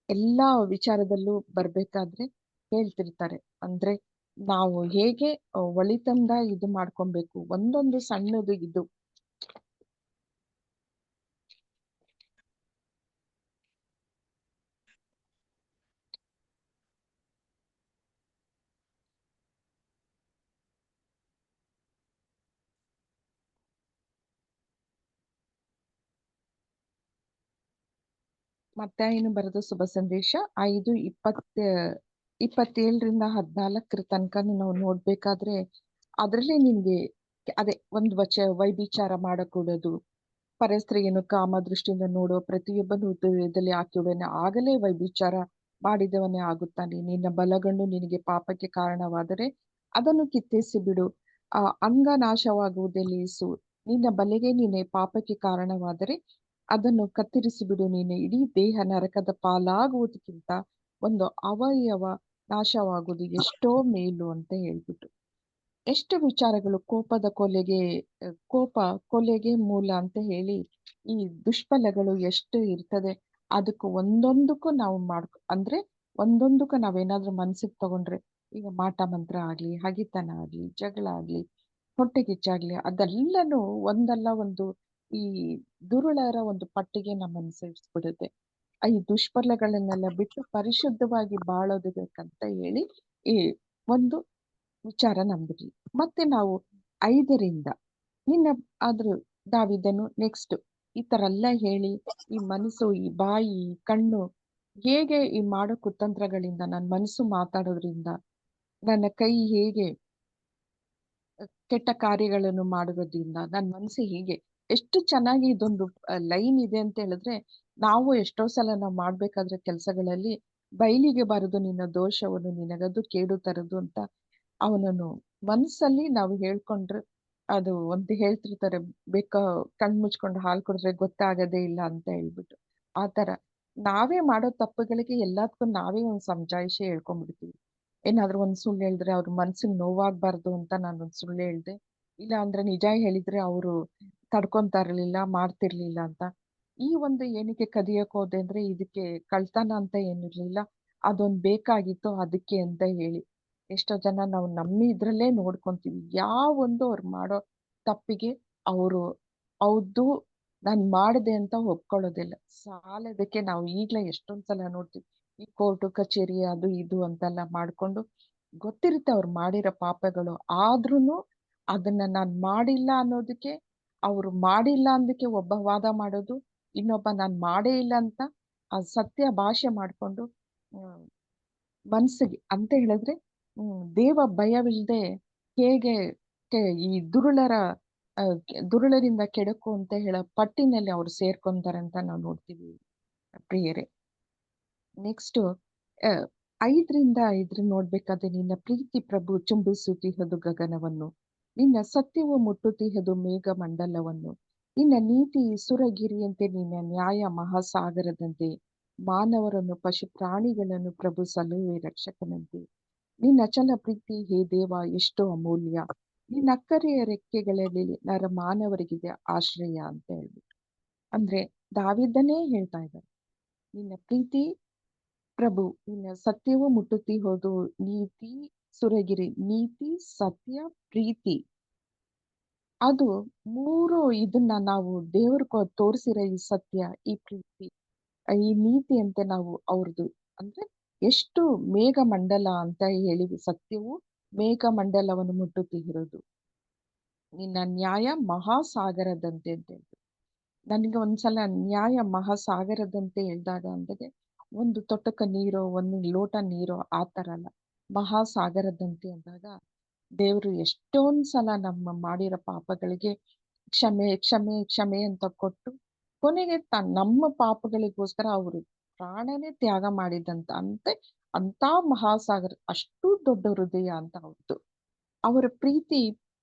ಎಲ್ಲಾ ವಿಚಾರದಲ್ಲೂ ಬರ್ಬೇಕಾದ್ರೆ ಹೇಳ್ತಿರ್ತಾರೆ. ಅಂದ್ರೆ ನಾವು ಹೇಗೆ ಒಳಿತಂದ ಇದು ಮಾಡ್ಕೊಬೇಕು. ಒಂದೊಂದು ಸಣ್ಣದು ಇದು ಮತ್ತಾಯನು ಬರೆದ ಶುಭ ಸಂದೇಶ 5:27 14 ತನಕನು ನಾವು ನೋಡ್ಬೇಕಾದ್ರೆ ಅದ್ರಲ್ಲಿ ನಿಮ್ಗೆ ಅದೇ ಒಂದು ವೈಭಿಚಾರ ಮಾಡಕೂಡದು, ಪರಸ್ತ್ರೀಯನ್ನು ಕಾಮ ದೃಷ್ಟಿಯಿಂದ ನೋಡುವ ಪ್ರತಿಯೊಬ್ಬನು ಹೃದಯದಲ್ಲಿ ಹಾಕಿಡುವನೆ, ಆಗಲೇ ವೈಭಿಚಾರ ಮಾಡಿದವನೇ ಆಗುತ್ತಾನೆ. ನಿನ್ನ ಬಲಗಣ್ಣು ನಿನಗೆ ಪಾಪಕ್ಕೆ ಕಾರಣವಾದರೆ ಅದನ್ನು ಕಿತ್ತೆಸಿ ಬಿಡು. ಅಂಗ ನಾಶವಾಗುವುದೇ ಲೇಸು. ನಿನ್ನ ಬಲೆಗೆ ನಿನ್ನೆ ಪಾಪಕ್ಕೆ ಕಾರಣವಾದರೆ ಅದನ್ನು ಕತ್ತರಿಸಿ ಬಿಡು. ನೀನು ಇಡೀ ದೇಹ ನರಕದ ಪಾಲಾಗುವುದಕ್ಕಿಂತ ಒಂದು ಅವಯವ ನಾಶವಾಗುವುದು ಎಷ್ಟೋ ಮೇಲು ಅಂತ ಹೇಳ್ಬಿಟ್ಟು. ಎಷ್ಟು ವಿಚಾರಗಳು ಕೋಪ ಕೊಲೆಗೆ ಮೂಲ ಅಂತ ಹೇಳಿ ಈ ದುಷ್ಫಲಗಳು ಎಷ್ಟು ಇರ್ತದೆ. ಅದಕ್ಕೂ ಒಂದೊಂದಕ್ಕೂ ನಾವು ಅಂದ್ರೆ ಒಂದೊಂದಕ್ಕೂ ನಾವೇನಾದ್ರೂ ಮನ್ಸಿಗೆ ತಗೊಂಡ್ರೆ ಈಗ ಮಾಟ ಮಂತ್ರ ಆಗ್ಲಿ, ಹಗಿತನ ಆಗ್ಲಿ, ಜಗಳ ಆಗ್ಲಿ, ಹೊಟ್ಟೆಕಿಚ್ಚಾಗ್ಲಿ ಅದೆಲ್ಲನೂ ಒಂದಲ್ಲ ಒಂದು ಈ ದುರುಳರ ಒಂದು ಪಟ್ಟಿಗೆ ನಮ್ಮನ್ನು ಸೇರಿಸ್ಬಿಡುತ್ತೆ. ಈ ದುಷ್ಫಲಗಳನ್ನೆಲ್ಲ ಬಿಟ್ಟು ಪರಿಶುದ್ಧವಾಗಿ ಬಾಳೋದಕ್ಕಂತ ಹೇಳಿ ಈ ಒಂದು ವಿಚಾರ ನಮ್ದಿರ್ಲಿ. ಮತ್ತೆ ನಾವು 5ರಿಂದ ನಿನ್ನ ಆದ್ರೂ ದಾವಿದನು ನೆಕ್ಸ್ಟ್ ಈ ತರ ಎಲ್ಲ ಹೇಳಿ ಈ ಮನಸ್ಸು, ಈ ಬಾಯಿ, ಈ ಕಣ್ಣು ಹೇಗೆ ಈ ಮಾಡೋ ಕುತಂತ್ರಗಳಿಂದ ನನ್ನ ಮನಸ್ಸು ಮಾತಾಡೋದ್ರಿಂದ ನನ್ನ ಕೈ ಹೇಗೆ ಕೆಟ್ಟ ಕಾರ್ಯಗಳನ್ನು ಮಾಡುವುದರಿಂದ ನನ್ನ ಮನಸ್ಸು ಹೀಗೆ ಎಷ್ಟು ಚೆನ್ನಾಗಿ ಇದೊಂದು ಲೈನ್ ಇದೆ ಅಂತ ಹೇಳಿದ್ರೆ ನಾವು ಎಷ್ಟೋ ಸಲ ನಾವು ಮಾಡ್ಬೇಕಾದ್ರೆ ಕೆಲಸಗಳಲ್ಲಿ ಬಯಲಿಗೆ ಬಾರದು ನಿನ್ನ ದೋಷವನ್ನು ನಿನಗದು ಕೇಡು ತರದು ಅಂತ ಅವನನ್ನು ಮನಸ್ಸಲ್ಲಿ ನಾವು ಹೇಳ್ಕೊಂಡ್ರೆ ಅದು ಒಂದು ಹೇಳ್ತಿರ್ತಾರೆ ಬೇಕ ಕಣ್ ಮುಚ್ಕೊಂಡು ಹಾಲು ಕುಡಿದ್ರೆ ಗೊತ್ತಾಗದೇ ಇಲ್ಲ ಅಂತ ಹೇಳ್ಬಿಟ್ಟು ಆ ತರ ನಾವೇ ಮಾಡೋ ತಪ್ಪುಗಳಿಗೆ ಎಲ್ಲದಕ್ಕೂ ನಾವೇ ಒಂದು ಸಮಜಾಯಿಷಿ ಹೇಳ್ಕೊಂಡ್ಬಿಡ್ತೀವಿ. ಏನಾದ್ರೂ ಒಂದ್ ಸುಳ್ಳು ಹೇಳಿದ್ರೆ ಅವ್ರ ಮನ್ಸಿಗೆ ನೋವಾಗ್ಬಾರ್ದು ಅಂತ ನಾನೊಂದ್ ಸುಳ್ಳು ಹೇಳ್ದೆ. ಇಲ್ಲ ಅಂದ್ರೆ ನಿಜ ಹೇಳಿದ್ರೆ ಅವರು ತಡ್ಕೊಂತಾ ಇರ್ಲಿಲ್ಲ, ಮಾಡ್ತಿರ್ಲಿಲ್ಲ ಅಂತ. ಈ ಒಂದು ಏನಕ್ಕೆ ಕದಿಯಕ್ ಹೋದೆ ಅಂದ್ರೆ ಇದಕ್ಕೆ ಕಳ್ತನ ಅಂತ ಏನಿರ್ಲಿಲ್ಲ. ಅದೊಂದ್ ಬೇಕಾಗಿತ್ತು ಅದಕ್ಕೆ ಅಂತ ಹೇಳಿ. ಎಷ್ಟೋ ಜನ ನಾವು ಇದ್ರಲ್ಲೇ ನೋಡ್ಕೊಂತೀವಿ. ಯಾವೊಂದು ಅವ್ರು ಮಾಡೋ ತಪ್ಪಿಗೆ ಅವರು ಹೌದು ನಾನ್ ಮಾಡ್ದೆ ಅಂತ ಒಪ್ಕೊಳ್ಳೋದಿಲ್ಲ. ಸಾಲದಕ್ಕೆ ನಾವು ಈಗ್ಲೇ ಎಷ್ಟೊಂದ್ ಸಲ ನೋಡ್ತೀವಿ. ಈ ಕೋರ್ಟು ಕಚೇರಿ ಅದು ಇದು ಅಂತೆಲ್ಲ ಮಾಡ್ಕೊಂಡು ಗೊತ್ತಿರುತ್ತೆ ಅವ್ರು ಮಾಡಿರೋ ಪಾಪಗಳು. ಆದ್ರೂನು ಅದನ್ನ ನಾನ್ ಮಾಡಿಲ್ಲ ಅನ್ನೋದಕ್ಕೆ ಅವ್ರು ಮಾಡಿಲ್ಲ ಅಂದಕ್ಕೆ ಒಬ್ಬ ವಾದ ಮಾಡೋದು, ಇನ್ನೊಬ್ಬ ನಾನ್ ಮಾಡೇ ಇಲ್ಲ ಅಂತ ಸತ್ಯ ಭಾಷೆ ಮಾಡ್ಕೊಂಡು ಹ್ಮ್ ಮನ್ಸಿಗೆ ಅಂತ ಹೇಳಿದ್ರೆ ದೇವ ಭಯವಿಲ್ಲದೆ ಹೇಗೆ ಈ ದುರುಳರಿಂದ ಕೆಡಕು ಅಂತ ಹೇಳೋ ಪಟ್ಟಿನಲ್ಲಿ ಅವ್ರು ಸೇರ್ಕೊಂತಾರೆ ಅಂತ ನಾವು ನೋಡ್ತೀವಿ ಪ್ರಿಯರೇ. ನೆಕ್ಸ್ಟು 5 ನೋಡ್ಬೇಕಾದ್ರೆ ನಿನ್ನ ಪ್ರೀತಿ ಪ್ರಭು ಚುಂಬಿಸುತ್ತಿಹದು ಗಗನವನ್ನು, ನಿನ್ನ ಸತ್ಯವು ಮುಟ್ಟುತ್ತಿಹದು ಮೇಘ ಮಂಡಲವನ್ನು, ನಿನ್ನ ನೀತಿ ಸುರಗಿರಿಯಂತೆ ನಿನ್ನ ನ್ಯಾಯ ಮಹಾಸಾಗರದಂತೆ, ಮಾನವರನ್ನು ಪಶು ಪ್ರಾಣಿಗಳನ್ನು ಪ್ರಭು ಸಲುವೆ ರಕ್ಷಕನಂತೆ. ನಿನ್ನ ಅಚಲ ಪ್ರೀತಿ ಹೇ ದೇವ ಎಷ್ಟು ಅಮೂಲ್ಯ. ನಿನ್ನ ಅಕ್ಕರೆಯ ರೆಕ್ಕೆಗಳಲ್ಲಿ ಮಾನವರಿಗಿದೆ ಆಶ್ರಯ ಅಂತ ಹೇಳ್ಬಿಟ್ಟು. ಅಂದ್ರೆ ದಾವೀದನೇ ಹೇಳ್ತಾ ಇದ್ದಾರೆ. ನಿನ್ನ ಪ್ರೀತಿ ಪ್ರಭು, ನಿನ್ನ ಸತ್ಯವೂ ಮುಟ್ಟುತ್ತಿ ಹೋದು. ನೀತಿ ಸುರಗಿರಿ, ನೀತಿ, ಸತ್ಯ, ಪ್ರೀತಿ. ಅದು 3 ಇದನ್ನ ನಾವು ದೇವರು ತೋರಿಸಿರೋ ಈ ಸತ್ಯ, ಈ ಪ್ರೀತಿ, ಈ ನೀತಿಯಂತೆ ನಾವು ಅವ್ರದ್ದು ಅಂದ್ರೆ ಎಷ್ಟು ಮೇಘಮಂಡಲ ಅಂತ ಹೇಳಿ ಸತ್ಯವು ಮೇಘಮಂಡಲವನ್ನು ಮುಟ್ಟುತ್ತಿರೋದು. ನಿನ್ನ ನ್ಯಾಯ ಮಹಾಸಾಗರದಂತೆ ಅಂತ ಹೇಳ್ಬಿಟ್ಟು. ನನಗೆ ಒಂದ್ಸಲ ನ್ಯಾಯ ಮಹಾಸಾಗರದಂತೆ ಹೇಳ್ದಾಗ ಅಂದ್ರೆ ಒಂದು ತೊಟ್ಟಕ ನೀರೋ, ಒಂದು ಲೋಟ ನೀರೋ ಆ ತರ ಅಲ್ಲ. ಮಹಾಸಾಗರದಂತೆ ಅಂದಾಗ ದೇವರು ಎಷ್ಟೊಂದ್ ಸಲ ನಮ್ಮ ಮಾಡಿರೋ ಪಾಪಗಳಿಗೆ ಕ್ಷಮೆ, ಕ್ಷಮೆ, ಕ್ಷಮೆ ಅಂತ ಕೊಟ್ಟು, ಕೊನೆಗೆ ನಮ್ಮ ಪಾಪಗಳಿಗೋಸ್ಕರ ಅವರು ಪ್ರಾಣನೇ ತ್ಯಾಗ ಮಾಡಿದಂತ ಅಂತ ಮಹಾಸಾಗರ, ಅಷ್ಟು ದೊಡ್ಡ ಹೃದಯ ಅಂತ ಅವ್ರದ್ದು. ಅವರ ಪ್ರೀತಿ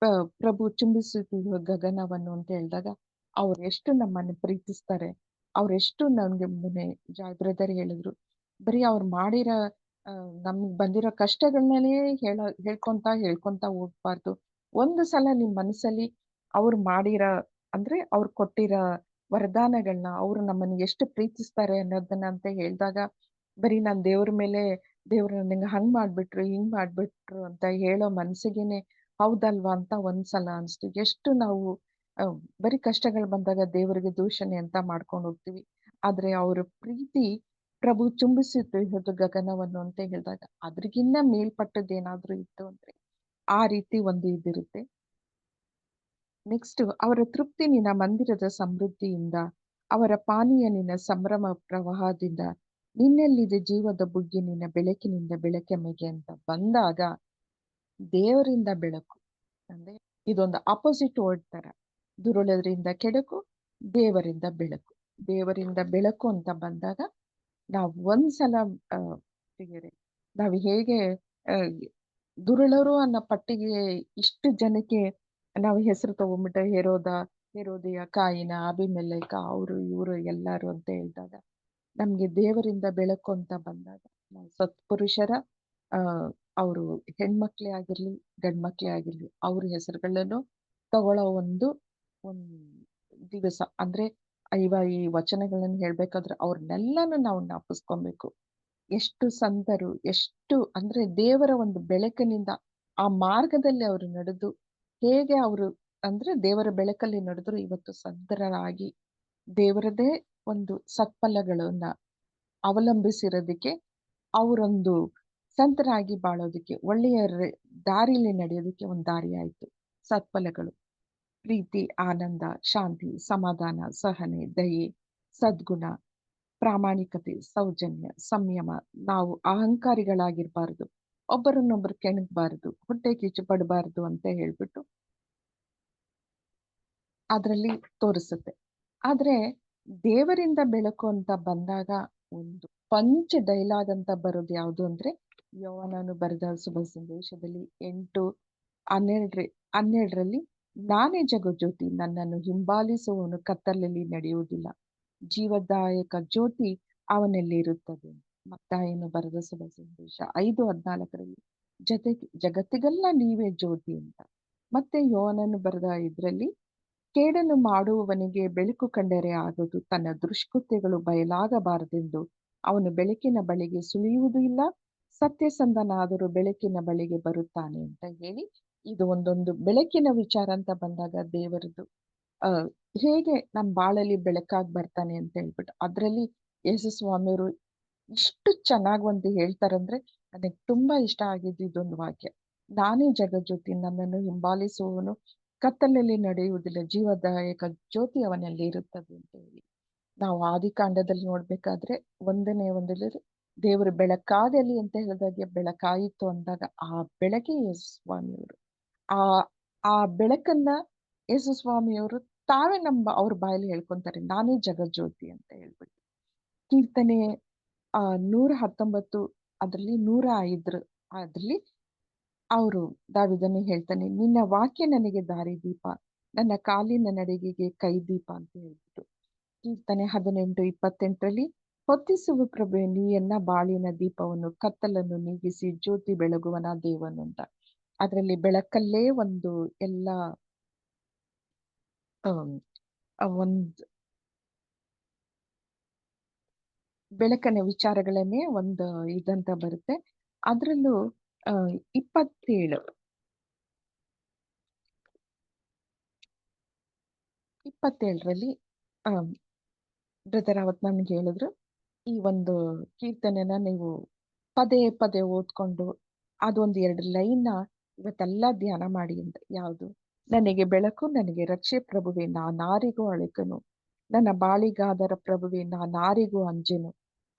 ಪ್ರಭು ಚುಂಬಿಸುತ್ತಿರುವ ಗಗನವನ್ನು ಅಂತ ಹೇಳಿದಾಗ, ಅವ್ರೆಷ್ಟು ನಮ್ಮನ್ನು ಪ್ರೀತಿಸ್ತಾರೆ. ಅವ್ರೆಷ್ಟು ನಮ್ಗೆ ಮೊನ್ನೆ ಜಾಯ್ ಬ್ರದರ್ ಹೇಳಿದ್ರು. ಬರೀ ಅವ್ರು ಮಾಡಿರೋ ನಮ್ಗ್ ಬಂದಿರೋ ಕಷ್ಟಗಳನ್ನೇ ಹೇಳ್ಕೊಂತ ಹೋಗ್ಬಾರ್ದು. ಒಂದು ಸಲ ನಿಮ್ ಮನಸ್ಸಲ್ಲಿ ಅವ್ರು ಮಾಡಿರೋ ಅಂದ್ರೆ ಅವ್ರು ಕೊಟ್ಟಿರೋ ವರದಾನಗಳನ್ನ, ಅವ್ರು ನಮ್ಮನ್ನ ಎಷ್ಟು ಪ್ರೀತಿಸ್ತಾರೆ ಅನ್ನೋದನ್ನ ಅಂತ ಹೇಳ್ದಾಗ, ಬರೀ ನಾನ್ ದೇವ್ರ ಮೇಲೆ ದೇವ್ರು ನನಗೆ ಹಂಗ್ ಮಾಡ್ಬಿಟ್ರು, ಹಿಂಗ್ ಮಾಡ್ಬಿಟ್ರು ಅಂತ ಹೇಳೋ ಮನ್ಸಿಗೇನೆ ಹೌದಲ್ವಾ ಅಂತ ಒಂದ್ಸಲ ಅನ್ಸ್ತು. ಎಷ್ಟು ನಾವು ಬರೀ ಕಷ್ಟಗಳು ಬಂದಾಗ ದೇವರಿಗೆ ದೂಷಣೆ ಅಂತ ಮಾಡ್ಕೊಂಡು ಹೋಗ್ತೀವಿ. ಆದ್ರೆ ಅವ್ರ ಪ್ರೀತಿ ಪ್ರಭು ಚುಂಬಿಸುತ್ತಿರುವುದು ಗಗನವನ್ನು ಅಂತ ಹೇಳಿದಾಗ, ಅದ್ರಿಗಿನ್ನ ಮೇಲ್ಪಟ್ಟದ್ದೇನಾದ್ರೂ ಇತ್ತು ಅಂದ್ರೆ ಆ ರೀತಿ ಒಂದು ಇದಿರುತ್ತೆ. ನೆಕ್ಸ್ಟ್ ಅವರ ತೃಪ್ತಿ ನಿನ್ನ ಮಂದಿರದ ಸಮೃದ್ಧಿಯಿಂದ, ಅವರ ಪಾನೀಯ ನಿನ್ನ ಸಂಭ್ರಮ ಪ್ರವಾಹದಿಂದ. ನಿನ್ನಲ್ಲಿದೆ ಜೀವದ ಬುಗ್ಗೆ ನಿನ್ನ ಬೆಳಕಿನಿಂದ ಬೆಳಕೆಮೆಗೆ ಅಂತ ಬಂದಾಗ, ದೇವರಿಂದ ಬೆಳಕು ಅಂದ್ರೆ ಇದೊಂದು ಅಪೋಸಿಟ್ ವರ್ಡ್ ತರ. ದುರುಳರಿಂದ ಕೆಡಕು, ದೇವರಿಂದ ಬೆಳಕು. ದೇವರಿಂದ ಬೆಳಕು ಅಂತ ಬಂದಾಗ ನಾವು ಒಂದ್ಸಲ ಪ್ರಿಯರೇ, ನಾವು ಹೇಗೆ ದುರುಳರು ಅನ್ನೋ ಪಟ್ಟಿಗೆ ಇಷ್ಟು ಜನಕ್ಕೆ ನಾವು ಹೆಸರು ತಗೊಂಡ್ಬಿಟ್ಟ ಹೆರೋದಿಯ, ಕಾಯಿನ, ಅಬಿಮೆಲೆಕ, ಅವರು ಇವರು ಎಲ್ಲಾರು ಅಂತ ಹೇಳಿದಾಗ, ನಮ್ಗೆ ದೇವರಿಂದ ಬೆಳಕು ಅಂತ ಬಂದಾಗ ನಾವು ಸತ್ಪುರುಷರ ಅವರು ಹೆಣ್ಮಕ್ಳೇ ಆಗಿರ್ಲಿ, ಗಂಡ್ಮಕ್ಳೇ ಆಗಿರ್ಲಿ, ಅವ್ರ ಹೆಸರುಗಳನ್ನು ತಗೊಳ್ಳೋ ಒಂದು ದಿವಸ ಅಂದ್ರೆ ಈ ವಚನಗಳನ್ನು ಹೇಳ್ಬೇಕಾದ್ರೆ ಅವ್ರನ್ನೆಲ್ಲಾನು ನಾವು ಜ್ಞಾಪಿಸ್ಕೊಬೇಕು. ಎಷ್ಟು ಸಂತರು, ಎಷ್ಟು ಅಂದ್ರೆ ದೇವರ ಒಂದು ಬೆಳಕಿನಿಂದ ಆ ಮಾರ್ಗದಲ್ಲಿ ಅವರು ನಡೆದು, ಹೇಗೆ ಅವರು ಅಂದ್ರೆ ದೇವರ ಬೆಳಕಲ್ಲಿ ನಡೆದ್ರು ಇವತ್ತು ಸಂತರಾಗಿ ದೇವರದೇ ಒಂದು ಸತ್ಫಲಗಳನ್ನ ಅವಲಂಬಿಸಿರೋದಕ್ಕೆ, ಅವರೊಂದು ಸಂತರಾಗಿ ಬಾಳೋದಕ್ಕೆ, ಒಳ್ಳೆಯ ದಾರಿಲಿ ನಡೆಯೋದಕ್ಕೆ ಒಂದು ದಾರಿ ಆಯ್ತು ಸತ್ಫಲಗಳು. ಪ್ರೀತಿ, ಆನಂದ, ಶಾಂತಿ, ಸಮಾಧಾನ, ಸಹನೆ, ದಯೆ, ಸದ್ಗುಣ, ಪ್ರಾಮಾಣಿಕತೆ, ಸೌಜನ್ಯ, ಸಂಯಮ. ನಾವು ಅಹಂಕಾರಿಗಳಾಗಿರ್ಬಾರ್ದು, ಒಬ್ಬರನ್ನೊಬ್ಬರು ಕೆಣಕಬಾರದು, ಹೊಟ್ಟೆ ಕಿಚ್ಚು ಪಡಬಾರದು ಅಂತ ಹೇಳ್ಬಿಟ್ಟು ಅದರಲ್ಲಿ ತೋರಿಸುತ್ತೆ. ಆದ್ರೆ ದೇವರಿಂದ ಬೆಳಕು ಅಂತ ಬಂದಾಗ ಒಂದು ಪಂಚ್ ಡೈಲಾಗ್ ಅಂತ ಬರೋದು ಯಾವುದು ಅಂದ್ರೆ, ಯೋಹಾನನು ಬರೆದ ಶುಭ ಸಂದೇಶದಲ್ಲಿ 8:12ರಲ್ಲಿ ನಾನೇ ಜಗಜ್ಯೋತಿ, ನನ್ನನ್ನು ಹಿಂಬಾಲಿಸುವವನು ಕತ್ತಲಲ್ಲಿ ನಡೆಯುವುದಿಲ್ಲ, ಜೀವದಾಯಕ ಜ್ಯೋತಿ ಅವನಲ್ಲಿ ಇರುತ್ತದೆ. ಮತ್ತಾಯನು ಬರೆದ ಶುಭ ಸಂದೇಶ 5:14ರಲ್ಲಿ ಜಗತ್ತಿಗೆಲ್ಲ ನೀವೇ ಜ್ಯೋತಿ ಅಂತ. ಮತ್ತೆ ಯೋಹಾನನು ಬರೆದ ಇದರಲ್ಲಿ, ಕೇಡನ್ನು ಮಾಡುವವನಿಗೆ ಬೆಳಕು ಕಂಡರೆ ಆಗೋದು, ತನ್ನ ದುಷ್ಕೃತ್ಯಗಳು ಬಯಲಾಗಬಾರದೆಂದು ಅವನು ಬೆಳಕಿನ ಬಳಿಗೆ ಸುಳಿಯುವುದೂ ಇಲ್ಲ, ಸತ್ಯಸಂಧನಾದರೂ ಬೆಳಕಿನ ಬಳಿಗೆ ಬರುತ್ತಾನೆ ಅಂತ ಹೇಳಿ, ಇದು ಒಂದೊಂದು ಬೆಳಕಿನ ವಿಚಾರ ಅಂತ ಬಂದಾಗ ದೇವರದು ಹೇಗೆ ನಮ್ಮ ಬಾಳಲ್ಲಿ ಬೆಳಕಾಗಿ ಬರ್ತಾನೆ ಅಂತ ಹೇಳ್ಬಿಟ್ಟು ಅದ್ರಲ್ಲಿ ಯೇಸು ಸ್ವಾಮಿಯವರು ಇಷ್ಟು ಚೆನ್ನಾಗಿ ಒಂದು ಹೇಳ್ತಾರಂದ್ರೆ, ನನಗೆ ತುಂಬಾ ಇಷ್ಟ ಆಗಿದ್ದು ಇದೊಂದು ವಾಕ್ಯ. ನಾನೇ ಜಗಜ್ಯೋತಿ, ನನ್ನನ್ನು ಹಿಂಬಾಲಿಸುವವನು ಕತ್ತಲಲ್ಲಿ ನಡೆಯುವುದಿಲ್ಲ, ಜೀವದಾಯಕ ಜ್ಯೋತಿ ಅವನಲ್ಲಿ ಇರುತ್ತದೆ ಅಂತ ಹೇಳಿ. ನಾವು ಆದಿಕಾಂಡದಲ್ಲಿ ನೋಡ್ಬೇಕಾದ್ರೆ ಒಂದರಲ್ಲಿ ದೇವರು ಬೆಳಕಾಗಲಿ ಅಂತ ಹೇಳಿದಾಗೆ ಬೆಳಕಾಯಿತು ಅಂದಾಗ ಆ ಬೆಳಕೆ ಯೇಸು ಸ್ವಾಮಿಯವರು. ಆ ಆ ಬೆಳಕನ್ನ ಯೇಸು ಸ್ವಾಮಿಯವರು ತಾವೇ ಅವ್ರ ಬಾಯಲ್ಲಿ ಹೇಳ್ಕೊಂತಾರೆ, ನಾನೇ ಜಗಜ್ಯೋತಿ ಅಂತ ಹೇಳ್ಬಿಟ್ಟು. ಕೀರ್ತನೆ 119 ಅದರಲ್ಲಿ 105 ಅದ್ರಲ್ಲಿ ಅವರು ದಾವೀದನು ಹೇಳ್ತಾನೆ, ನಿನ್ನ ವಾಕ್ಯ ನನಗೆ ದಾರಿ ದೀಪ, ನನ್ನ ಕಾಲಿನ ನಡಿಗೆಗೆ ಕೈ ದೀಪ ಅಂತ ಹೇಳ್ಬಿಟ್ಟು. ಕೀರ್ತನೆ 18:28ರಲ್ಲಿ ಹೊತ್ತಿಸುವ ಪ್ರಭೆ ನೀ ಎನ್ನ ಬಾಳಿನ ದೀಪವನ್ನು ಕತ್ತಲನ್ನು ನೀಗಿಸಿ ಜ್ಯೋತಿ ಬೆಳಗುವನ ದೇವನು ಅಂತ. ಅದರಲ್ಲಿ ಬೆಳಕಲ್ಲೇ ಒಂದು ಎಲ್ಲ ಒಂದು ಬೆಳಕನ ವಿಚಾರಗಳನ್ನೇ ಒಂದು ಇದಂತ ಬರುತ್ತೆ. ಅದ್ರಲ್ಲೂ 27ರಲ್ಲಿ ಬ್ರದರ್ ಅವತ್ತು ನನ್ಗೆ ಹೇಳಿದ್ರು, ಈ ಒಂದು ಕೀರ್ತನೆನ ನೀವು ಪದೇ ಪದೇ ಓದ್ಕೊಂಡು ಅದೊಂದು 2 ಲೈನ್ನ ಇವತ್ತೆಲ್ಲ ಧ್ಯಾನ ಮಾಡಿ ಅಂತ. ಯಾವುದು? ನನಗೆ ಬೆಳಕು ನನಗೆ ರಕ್ಷೆ ಪ್ರಭುವೆ ನಾನಾರಿಗೂ ಅಳುಕನು, ನನ್ನ ಬಾಳಿಗಾದರ ಪ್ರಭುವೆ ನಾನಾರಿಗೂ ಅಂಜೆನು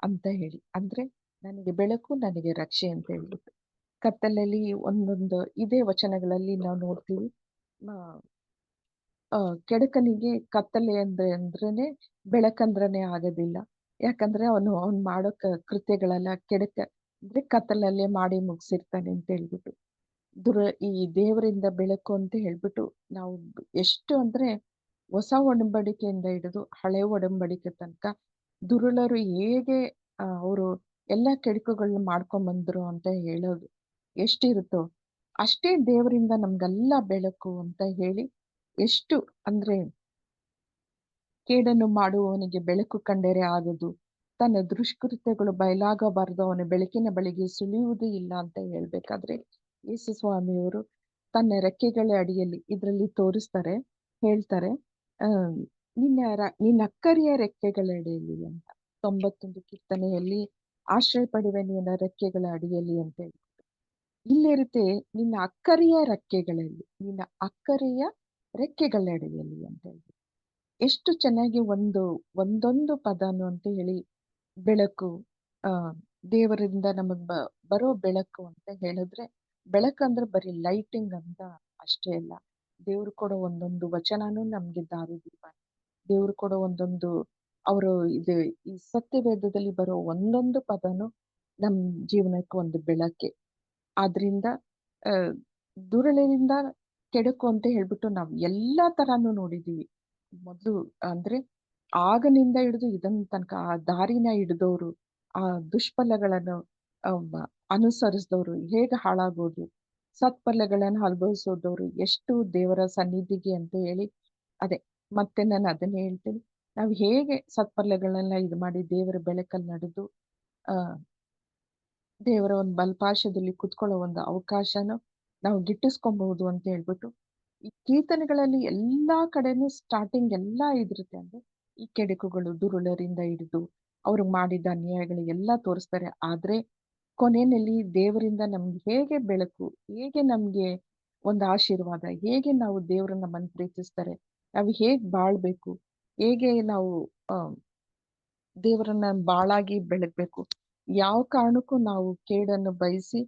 ಅಂತ ಹೇಳಿ. ಅಂದ್ರೆ ನನಗೆ ಬೆಳಕು ನನಗೆ ರಕ್ಷೆ ಅಂತ ಹೇಳ್ಬಿಟ್ಟು ಕತ್ತಲಲ್ಲಿ ಒಂದೊಂದು ಇದೇ ವಚನಗಳಲ್ಲಿ ನಾವು ನೋಡ್ತೀವಿ. ಕೆಡುಕನಿಗೆ ಕತ್ತಲೆ ಅಂದ್ರೇನೆ ಬೆಳಕಂದ್ರನೇ ಆಗೋದಿಲ್ಲ. ಯಾಕಂದ್ರೆ ಅವ್ನು ಮಾಡೋ ಕೃತ್ಯಗಳೆಲ್ಲ ಅಂದ್ರೆ ಕತ್ತಲಲ್ಲೇ ಮಾಡಿ ಮುಗಿಸಿರ್ತಾನೆ ಅಂತ ಹೇಳ್ಬಿಟ್ಟು. ಈ ದೇವರಿಂದ ಬೆಳಕು ಅಂತ ಹೇಳ್ಬಿಟ್ಟು ನಾವು ಎಷ್ಟು ಅಂದ್ರೆ ಹೊಸ ಒಡಂಬಡಿಕೆಯಿಂದ ಹಿಡಿದು ಹಳೆ ಒಡಂಬಡಿಕೆ ತನಕ ದುರುಳರು ಹೇಗೆ ಅವರು ಎಲ್ಲ ಕೆಡುಕುಗಳನ್ನ ಮಾಡ್ಕೊಂಡ್ ಬಂದ್ರು ಅಂತ ಹೇಳೋದು ಎಷ್ಟಿರುತ್ತೋ ಅಷ್ಟೇ ದೇವರಿಂದ ನಮ್ಗೆಲ್ಲ ಬೆಳಕು ಅಂತ ಹೇಳಿ. ಎಷ್ಟು ಅಂದ್ರೆ ಕೇಡನ್ನು ಮಾಡುವವನಿಗೆ ಬೆಳಕು ಕಂಡರೆ ಆಗದು, ತನ್ನ ದುಷ್ಕೃತ್ಯಗಳು ಬಯಲಾಗಬಾರದು, ಅವನ ಬೆಳಕಿನ ಬಳಿಗೆ ಸುಳಿಯುವುದೂ ಇಲ್ಲ ಅಂತ ಹೇಳ್ಬೇಕಾದ್ರೆ ಯೇಸು ಸ್ವಾಮಿಯವರು ತನ್ನ ರೆಕ್ಕೆಗಳ ಅಡಿಯಲ್ಲಿ ಇದರಲ್ಲಿ ತೋರಿಸ್ತಾರೆ, ಹೇಳ್ತಾರೆ, ನಿನ್ನ ಅಕ್ಕರಿಯ ರೆಕ್ಕೆಗಳ ಅಡಿಯಲ್ಲಿ ಅಂತ. 91 ಕೀರ್ತನೆಯಲ್ಲಿ ಆಶ್ರಯ ಪಡುವೆ ನಿನ್ನ ರೆಕ್ಕೆಗಳ ಅಡಿಯಲ್ಲಿ ಅಂತ ಹೇಳಿ. ಇಲ್ಲಿರುತ್ತೆ ನಿನ್ನ ಅಕ್ಕರಿಯ ರೆಕ್ಕೆಗಳಲ್ಲಿ, ನಿನ್ನ ಅಕ್ಕರಿಯ ರೆಕ್ಕೆಗಳ ಅಡಿಯಲ್ಲಿ ಅಂತ ಹೇಳಿ. ಎಷ್ಟು ಚೆನ್ನಾಗಿ ಒಂದೊಂದು ಪದನು ಅಂತ ಹೇಳಿ ಬೆಳಕು ದೇವರಿಂದ ನಮಗ್ ಬರೋ ಬೆಳಕು ಅಂತ ಹೇಳಿದ್ರೆ, ಬೆಳಕಂದ್ರೆ ಬರೀ ಲೈಟಿಂಗ್ ಅಂತ ಅಷ್ಟೇ ಅಲ್ಲ. ದೇವ್ರು ಕೊಡೋ ಒಂದೊಂದು ವಚನನೂ ನಮ್ಗೆ ದಾರಿದೀಪ. ದೇವ್ರು ಕೊಡೋ ಒಂದೊಂದು ಅವರು ಈ ಸತ್ಯವೇದದಲ್ಲಿ ಬರೋ ಒಂದೊಂದು ಪದನು ನಮ್ ಜೀವನಕ್ಕೆ ಒಂದು ಬೆಳಕೆ. ಆದ್ರಿಂದ ದುರುಳಿನಿಂದ ಕೆಡುಕು ಅಂತ ಹೇಳ್ಬಿಟ್ಟು ನಾವು ಎಲ್ಲಾ ತರಾನು ನೋಡಿದೀವಿ. ಮೊದ್ಲು ಅಂದ್ರೆ ಆಗನಿಂದ ಹಿಡಿದು ಇದನ್ ತನಕ ಆ ದಾರಿನ ಹಿಡಿದವರು, ಆ ದುಷ್ಫಲಗಳನ್ನು ಅನುಸರಿಸಿದವರು ಹೇಗೆ ಹಾಳಾಗೋದು, ಸತ್ಫಲಗಳನ್ನು ಅನುಭವಿಸೋದವ್ರು ಎಷ್ಟು ದೇವರ ಸನ್ನಿಧಿಗೆ ಅಂತ ಹೇಳಿ. ಅದೇ ಮತ್ತೆ ನಾನು ಅದನ್ನೇ ಹೇಳ್ತೀನಿ, ನಾವು ಹೇಗೆ ಸತ್ಫಲಗಳನ್ನ ಇದು ಮಾಡಿ ದೇವರ ಬೆಳಕಲ್ಲಿ ನಡೆದು ದೇವರ ಒಂದು ಬಲ್ಪಾಶದಲ್ಲಿ ಕುತ್ಕೊಳ್ಳೋ ಒಂದು ಅವಕಾಶನ ನಾವು ಗಿಟ್ಟಿಸ್ಕೊಬಹುದು ಅಂತ ಹೇಳ್ಬಿಟ್ಟು ಈ ಕೀರ್ತನೆಗಳಲ್ಲಿ ಎಲ್ಲಾ ಕಡೆನೂ ಸ್ಟಾರ್ಟಿಂಗ್ ಎಲ್ಲಾ ಇದಿರುತ್ತೆ. ಅಂದ್ರೆ ಈ ಕೆಡುಕುಗಳು ದುರುಳರಿಂದ ಹಿಡಿದು ಅವ್ರು ಮಾಡಿದ ಅನ್ಯಾಯಗಳು ಎಲ್ಲ ತೋರಿಸ್ತಾರೆ. ಆದ್ರೆ ಕೊನೆಯಲ್ಲಿ ದೇವರಿಂದ ನಮ್ಗೆ ಹೇಗೆ ಬೆಳಕು, ಹೇಗೆ ನಮ್ಗೆ ಒಂದು ಆಶೀರ್ವಾದ, ಹೇಗೆ ನಾವು ದೇವರು ನಮ್ಮನ್ನು ಪ್ರೀತಿಸ್ತಾರೆ, ನಾವು ಹೇಗ್ ಬಾಳ್ಬೇಕು, ಹೇಗೆ ನಾವು ದೇವರನ್ನ ಬಾಳಾಗಿ ಬೆಳಗ್ಬೇಕು, ಯಾವ ಕಾರಣಕ್ಕೂ ನಾವು ಕೇಡನ್ನು ಬಯಸಿ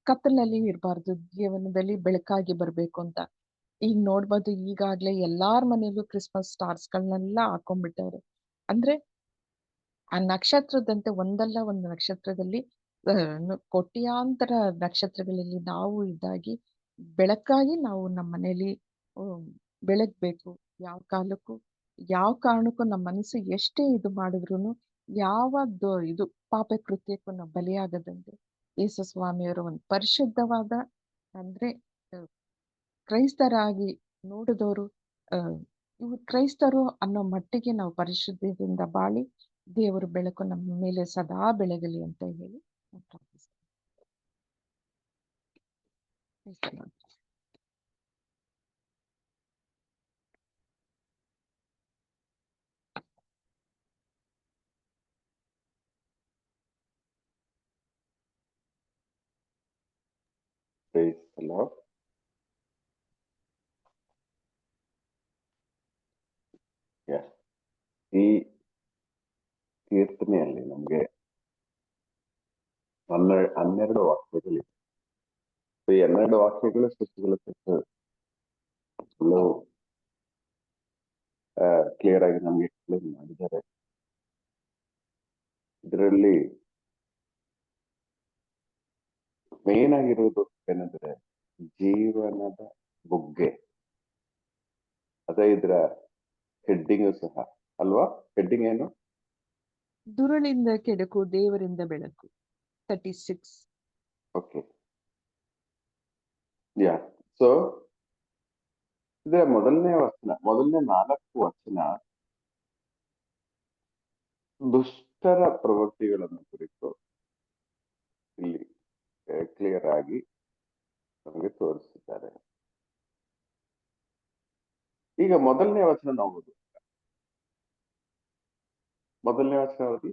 ಕತ್ತಲಲ್ಲಿ ಇರಬಾರ್ದು, ಜೀವನದಲ್ಲಿ ಬೆಳಕಾಗಿ ಬರ್ಬೇಕು ಅಂತ. ಈಗ ನೋಡ್ಬೋದು, ಈಗಾಗ್ಲೇ ಎಲ್ಲಾರ್ ಮನೇಲೂ ಕ್ರಿಸ್ಮಸ್ ಸ್ಟಾರ್ಸ್ಗಳನ್ನೆಲ್ಲ ಹಾಕೊಂಡ್ಬಿಟ್ಟವ್ರೆ. ಅಂದ್ರೆ ಆ ನಕ್ಷತ್ರದಂತೆ ಒಂದಲ್ಲ ಒಂದು ನಕ್ಷತ್ರದಲ್ಲಿ ಕೋಟ್ಯಾಂತರ ನಕ್ಷತ್ರಗಳಲ್ಲಿ ನಾವು ಇದ್ದಾಗಿ ಬೆಳಕಾಗಿ ನಾವು ನಮ್ಮ ಮನೇಲಿ ಬೆಳಗ್ಬೇಕು. ಯಾವ ಕಾಲಕ್ಕೂ ಯಾವ ಕಾರಣಕ್ಕೂ ನಮ್ಮ ಮನಸ್ಸು ಎಷ್ಟೇ ಇದು ಮಾಡಿದ್ರು ಯಾವ ಇದು ಪಾಪ ಕೃತ್ಯಕ್ಕೂ ನಾವು ಬಲಿಯಾಗದಂತೆ ಯೇಸು ಸ್ವಾಮಿಯವರ ಒಂದು ಪರಿಶುದ್ಧವಾದ ಅಂದ್ರೆ ಕ್ರೈಸ್ತರಾಗಿ ನೋಡಿದವರು ಇವು ಕ್ರೈಸ್ತರು ಅನ್ನೋ ಮಟ್ಟಿಗೆ ನಾವು ಪರಿಶುದ್ಧದಿಂದ ಬಾಳಿ ದೇವರು ಬೆಳಕು ನಮ್ಮ ಮೇಲೆ ಸದಾ ಬೆಳಗಲಿ ಅಂತ ಹೇಳಿ ಪ್ರಾರ್ಥಿಸ್ತೀನಿ. Praise the Lord. Yeah. ಈ ಕೀರ್ತನೆಯಲ್ಲಿ ನಮ್ಗೆ 12 ವಾಕ್ಯಗಳಿವೆ. ಈ 12 ವಾಕ್ಯಗಳು ಸೃಷ್ಟಿಗಳ ಕ್ಲಿಯರ್ ಆಗಿ ನಮ್ಗೆ ಎಕ್ಸ್ಪ್ಲೇನ್ ಮಾಡಿದ್ದಾರೆ. ಇದರಲ್ಲಿ ಮೇನ್ ಆಗಿರೋದು ಏನಂದ್ರೆ ಜೀವನದ ಬುಗ್ಗೆ. ಅದೇ ಇದ್ರ ಹೆಡ್ಡಿಂಗ್ ಸಹ ಅಲ್ವಾ? ಹೆಡ್ಡಿಂಗ್ ಏನು? ದುರುಳಿಂದ ಕೆಡಕು, ದೇವರಿಂದ ಬೆಳಕು. 36. ಓಕೆ, ಯಾ. ಸೊ ಇದರ ಮೊದಲನೇ 4 ವಚನ ದುಷ್ಟರ ಪ್ರವೃತ್ತಿಗಳನ್ನು ಕುರಿತು ಇಲ್ಲಿ ಕ್ಲಿಯರ್ ಆಗಿ ನಮಗೆ ತೋರಿಸಿದ್ದಾರೆ. ಈಗ ಮೊದಲನೇ ವಚನ ನಾವು ಓದು. ಮೊದಲನೇ ವಚನ ಓದಿ.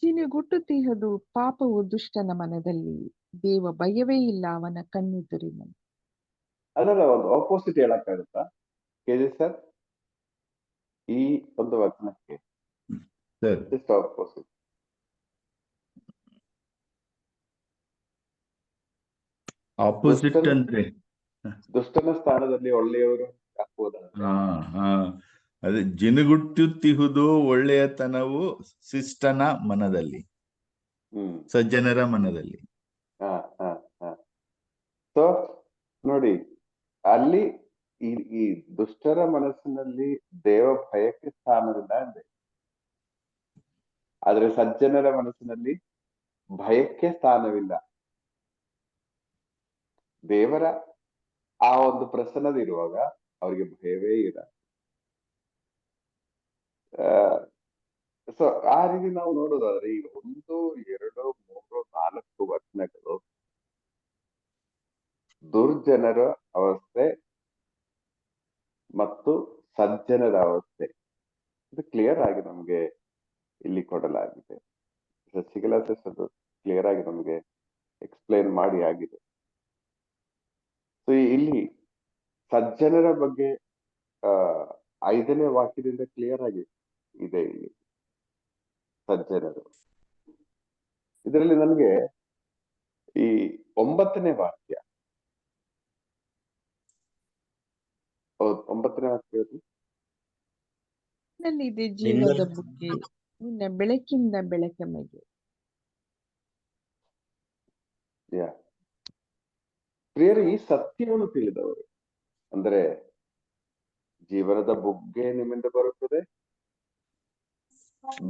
ಜಿನುಗುಟ್ಟುತ್ತಿಹದು ಪಾಪವು ದುಷ್ಟನ ಮನದಲ್ಲಿ, ದೇವ ಭಯವೇ ಇಲ್ಲ ಅವನ ಕಣ್ಣೆದುರಿನಲ್ಲಿ. ಅದರ ಒಂದು ಆಪೋಸಿಟ್ ಹೇಳಕ್ಕಾಗುತ್ತಾ ಕೆಜಿ ಸರ್? ಈ ಒಂದು ವಚನಕ್ಕೆ ಜಸ್ಟ್ ಆಪೋಸಿಟ್. ಆಪೋಸಿಟ್ ಅಂದ್ರೆ ದುಷ್ಟನ ಸ್ಥಾನದಲ್ಲಿ ಒಳ್ಳೆಯವರು ಹಾಕುವುದಾದ್ರೆ, ಅದೇ ಜಿನುಗುಟ್ಟುತ್ತಿಹುದು ಒಳ್ಳೆಯತನವು ಶಿಷ್ಟನ ಮನದಲ್ಲಿ, ಸಜ್ಜನರ ಮನದಲ್ಲಿ. ಸೊ ನೋಡಿ, ಅಲ್ಲಿ ಈ ದುಷ್ಟರ ಮನಸ್ಸಿನಲ್ಲಿ ದೇವ ಭಯಕ್ಕೆ ಸ್ಥಾನವಿಲ್ಲ ಅಂದೆ, ಆದ್ರೆ ಸಜ್ಜನರ ಮನಸ್ಸಿನಲ್ಲಿ ಭಯಕ್ಕೆ ಸ್ಥಾನವಿಲ್ಲ. ದೇವರ ಆ ಒಂದು ಪ್ರಸನ್ನದಿರುವಾಗ ಅವರಿಗೆ ಭಯವೇ ಇಲ್ಲ. ಸೊ ಆ ರೀತಿ ನಾವು ನೋಡೋದಾದ್ರೆ ಈಗ 1, 2, 3, 4 ವಚನಗಳು ದುರ್ಜನರ ಅವಸ್ಥೆ ಮತ್ತು ಸಜ್ಜನರ ಅವಸ್ಥೆ ಇದು ಕ್ಲಿಯರ್ ಆಗಿ ನಮ್ಗೆ ಇಲ್ಲಿ ಕೊಡಲಾಗಿದೆ. ಶಶಿಕಲಾಸಸ್ ಅದು ಕ್ಲಿಯರ್ ಆಗಿ ನಮ್ಗೆ ಎಕ್ಸ್ಪ್ಲೈನ್ ಮಾಡಿ ಆಗಿದೆ. ಸೊ ಇಲ್ಲಿ ಸಜ್ಜನರ ಬಗ್ಗೆ 5ನೇ ವಾಕ್ಯದಿಂದ ಕ್ಲಿಯರ್ ಆಗಿ ಇದೆ. ಇಲ್ಲಿ ಸಜ್ಜನರು, ಇದರಲ್ಲಿ ನಮ್ಗೆ ಈ 9ನೇ ವಾಕ್ಯ, 9ನೇ ವಾಕ್ಯ ನನ್ನಲ್ಲಿದೆ ಜೀವದ ಬುಗ್ಗೆ, ನಿನ್ನ ಬೆಳಕಿಂದ ಬೆಳಕಮೆಗೆ. ಪ್ರಿಯರೇ, ಈ ಸತ್ಯವನ್ನು ತಿಳಿದವರು ಅಂದ್ರೆ ಜೀವನದ ಬುಗ್ಗೆ ನಿಮ್ಮಿಂದ ಬರುತ್ತದೆ,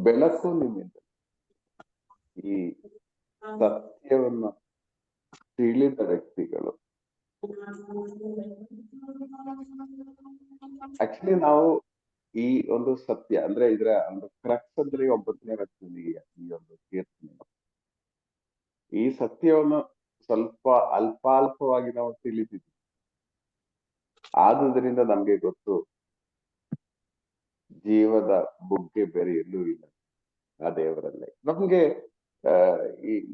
ಬೆಳಕು ನಿಮ್ಮಿಂದ. ಈ ಸತ್ಯವನ್ನು ತಿಳಿದ ವ್ಯಕ್ತಿಗಳು ಆಕ್ಚುಲಿ ನಾವು ಈ ಒಂದು ಸತ್ಯ ಅಂದ್ರೆ ಇದರ ಒಂದು ಕ್ರಕ್ಸ್ ಅಂದ್ರೆ 9ನೇ ವಚನದಲ್ಲಿ ಈ ಒಂದು ಕೀರ್ತನೆ, ಈ ಸತ್ಯವನ್ನು ಸ್ವಲ್ಪ ಅಲ್ಪಾಲ್ಪವಾಗಿ ನಾವು ತಿಳಿದಿದ್ವಿ. ಆದುದರಿಂದ ನಮ್ಗೆ ಗೊತ್ತು ಜೀವದ ಬುಗ್ಗೆ ಬೇರೆ ಎಲ್ಲೂ ಇಲ್ಲ ಆ ದೇವರಲ್ಲೇ. ನಮ್ಗೆ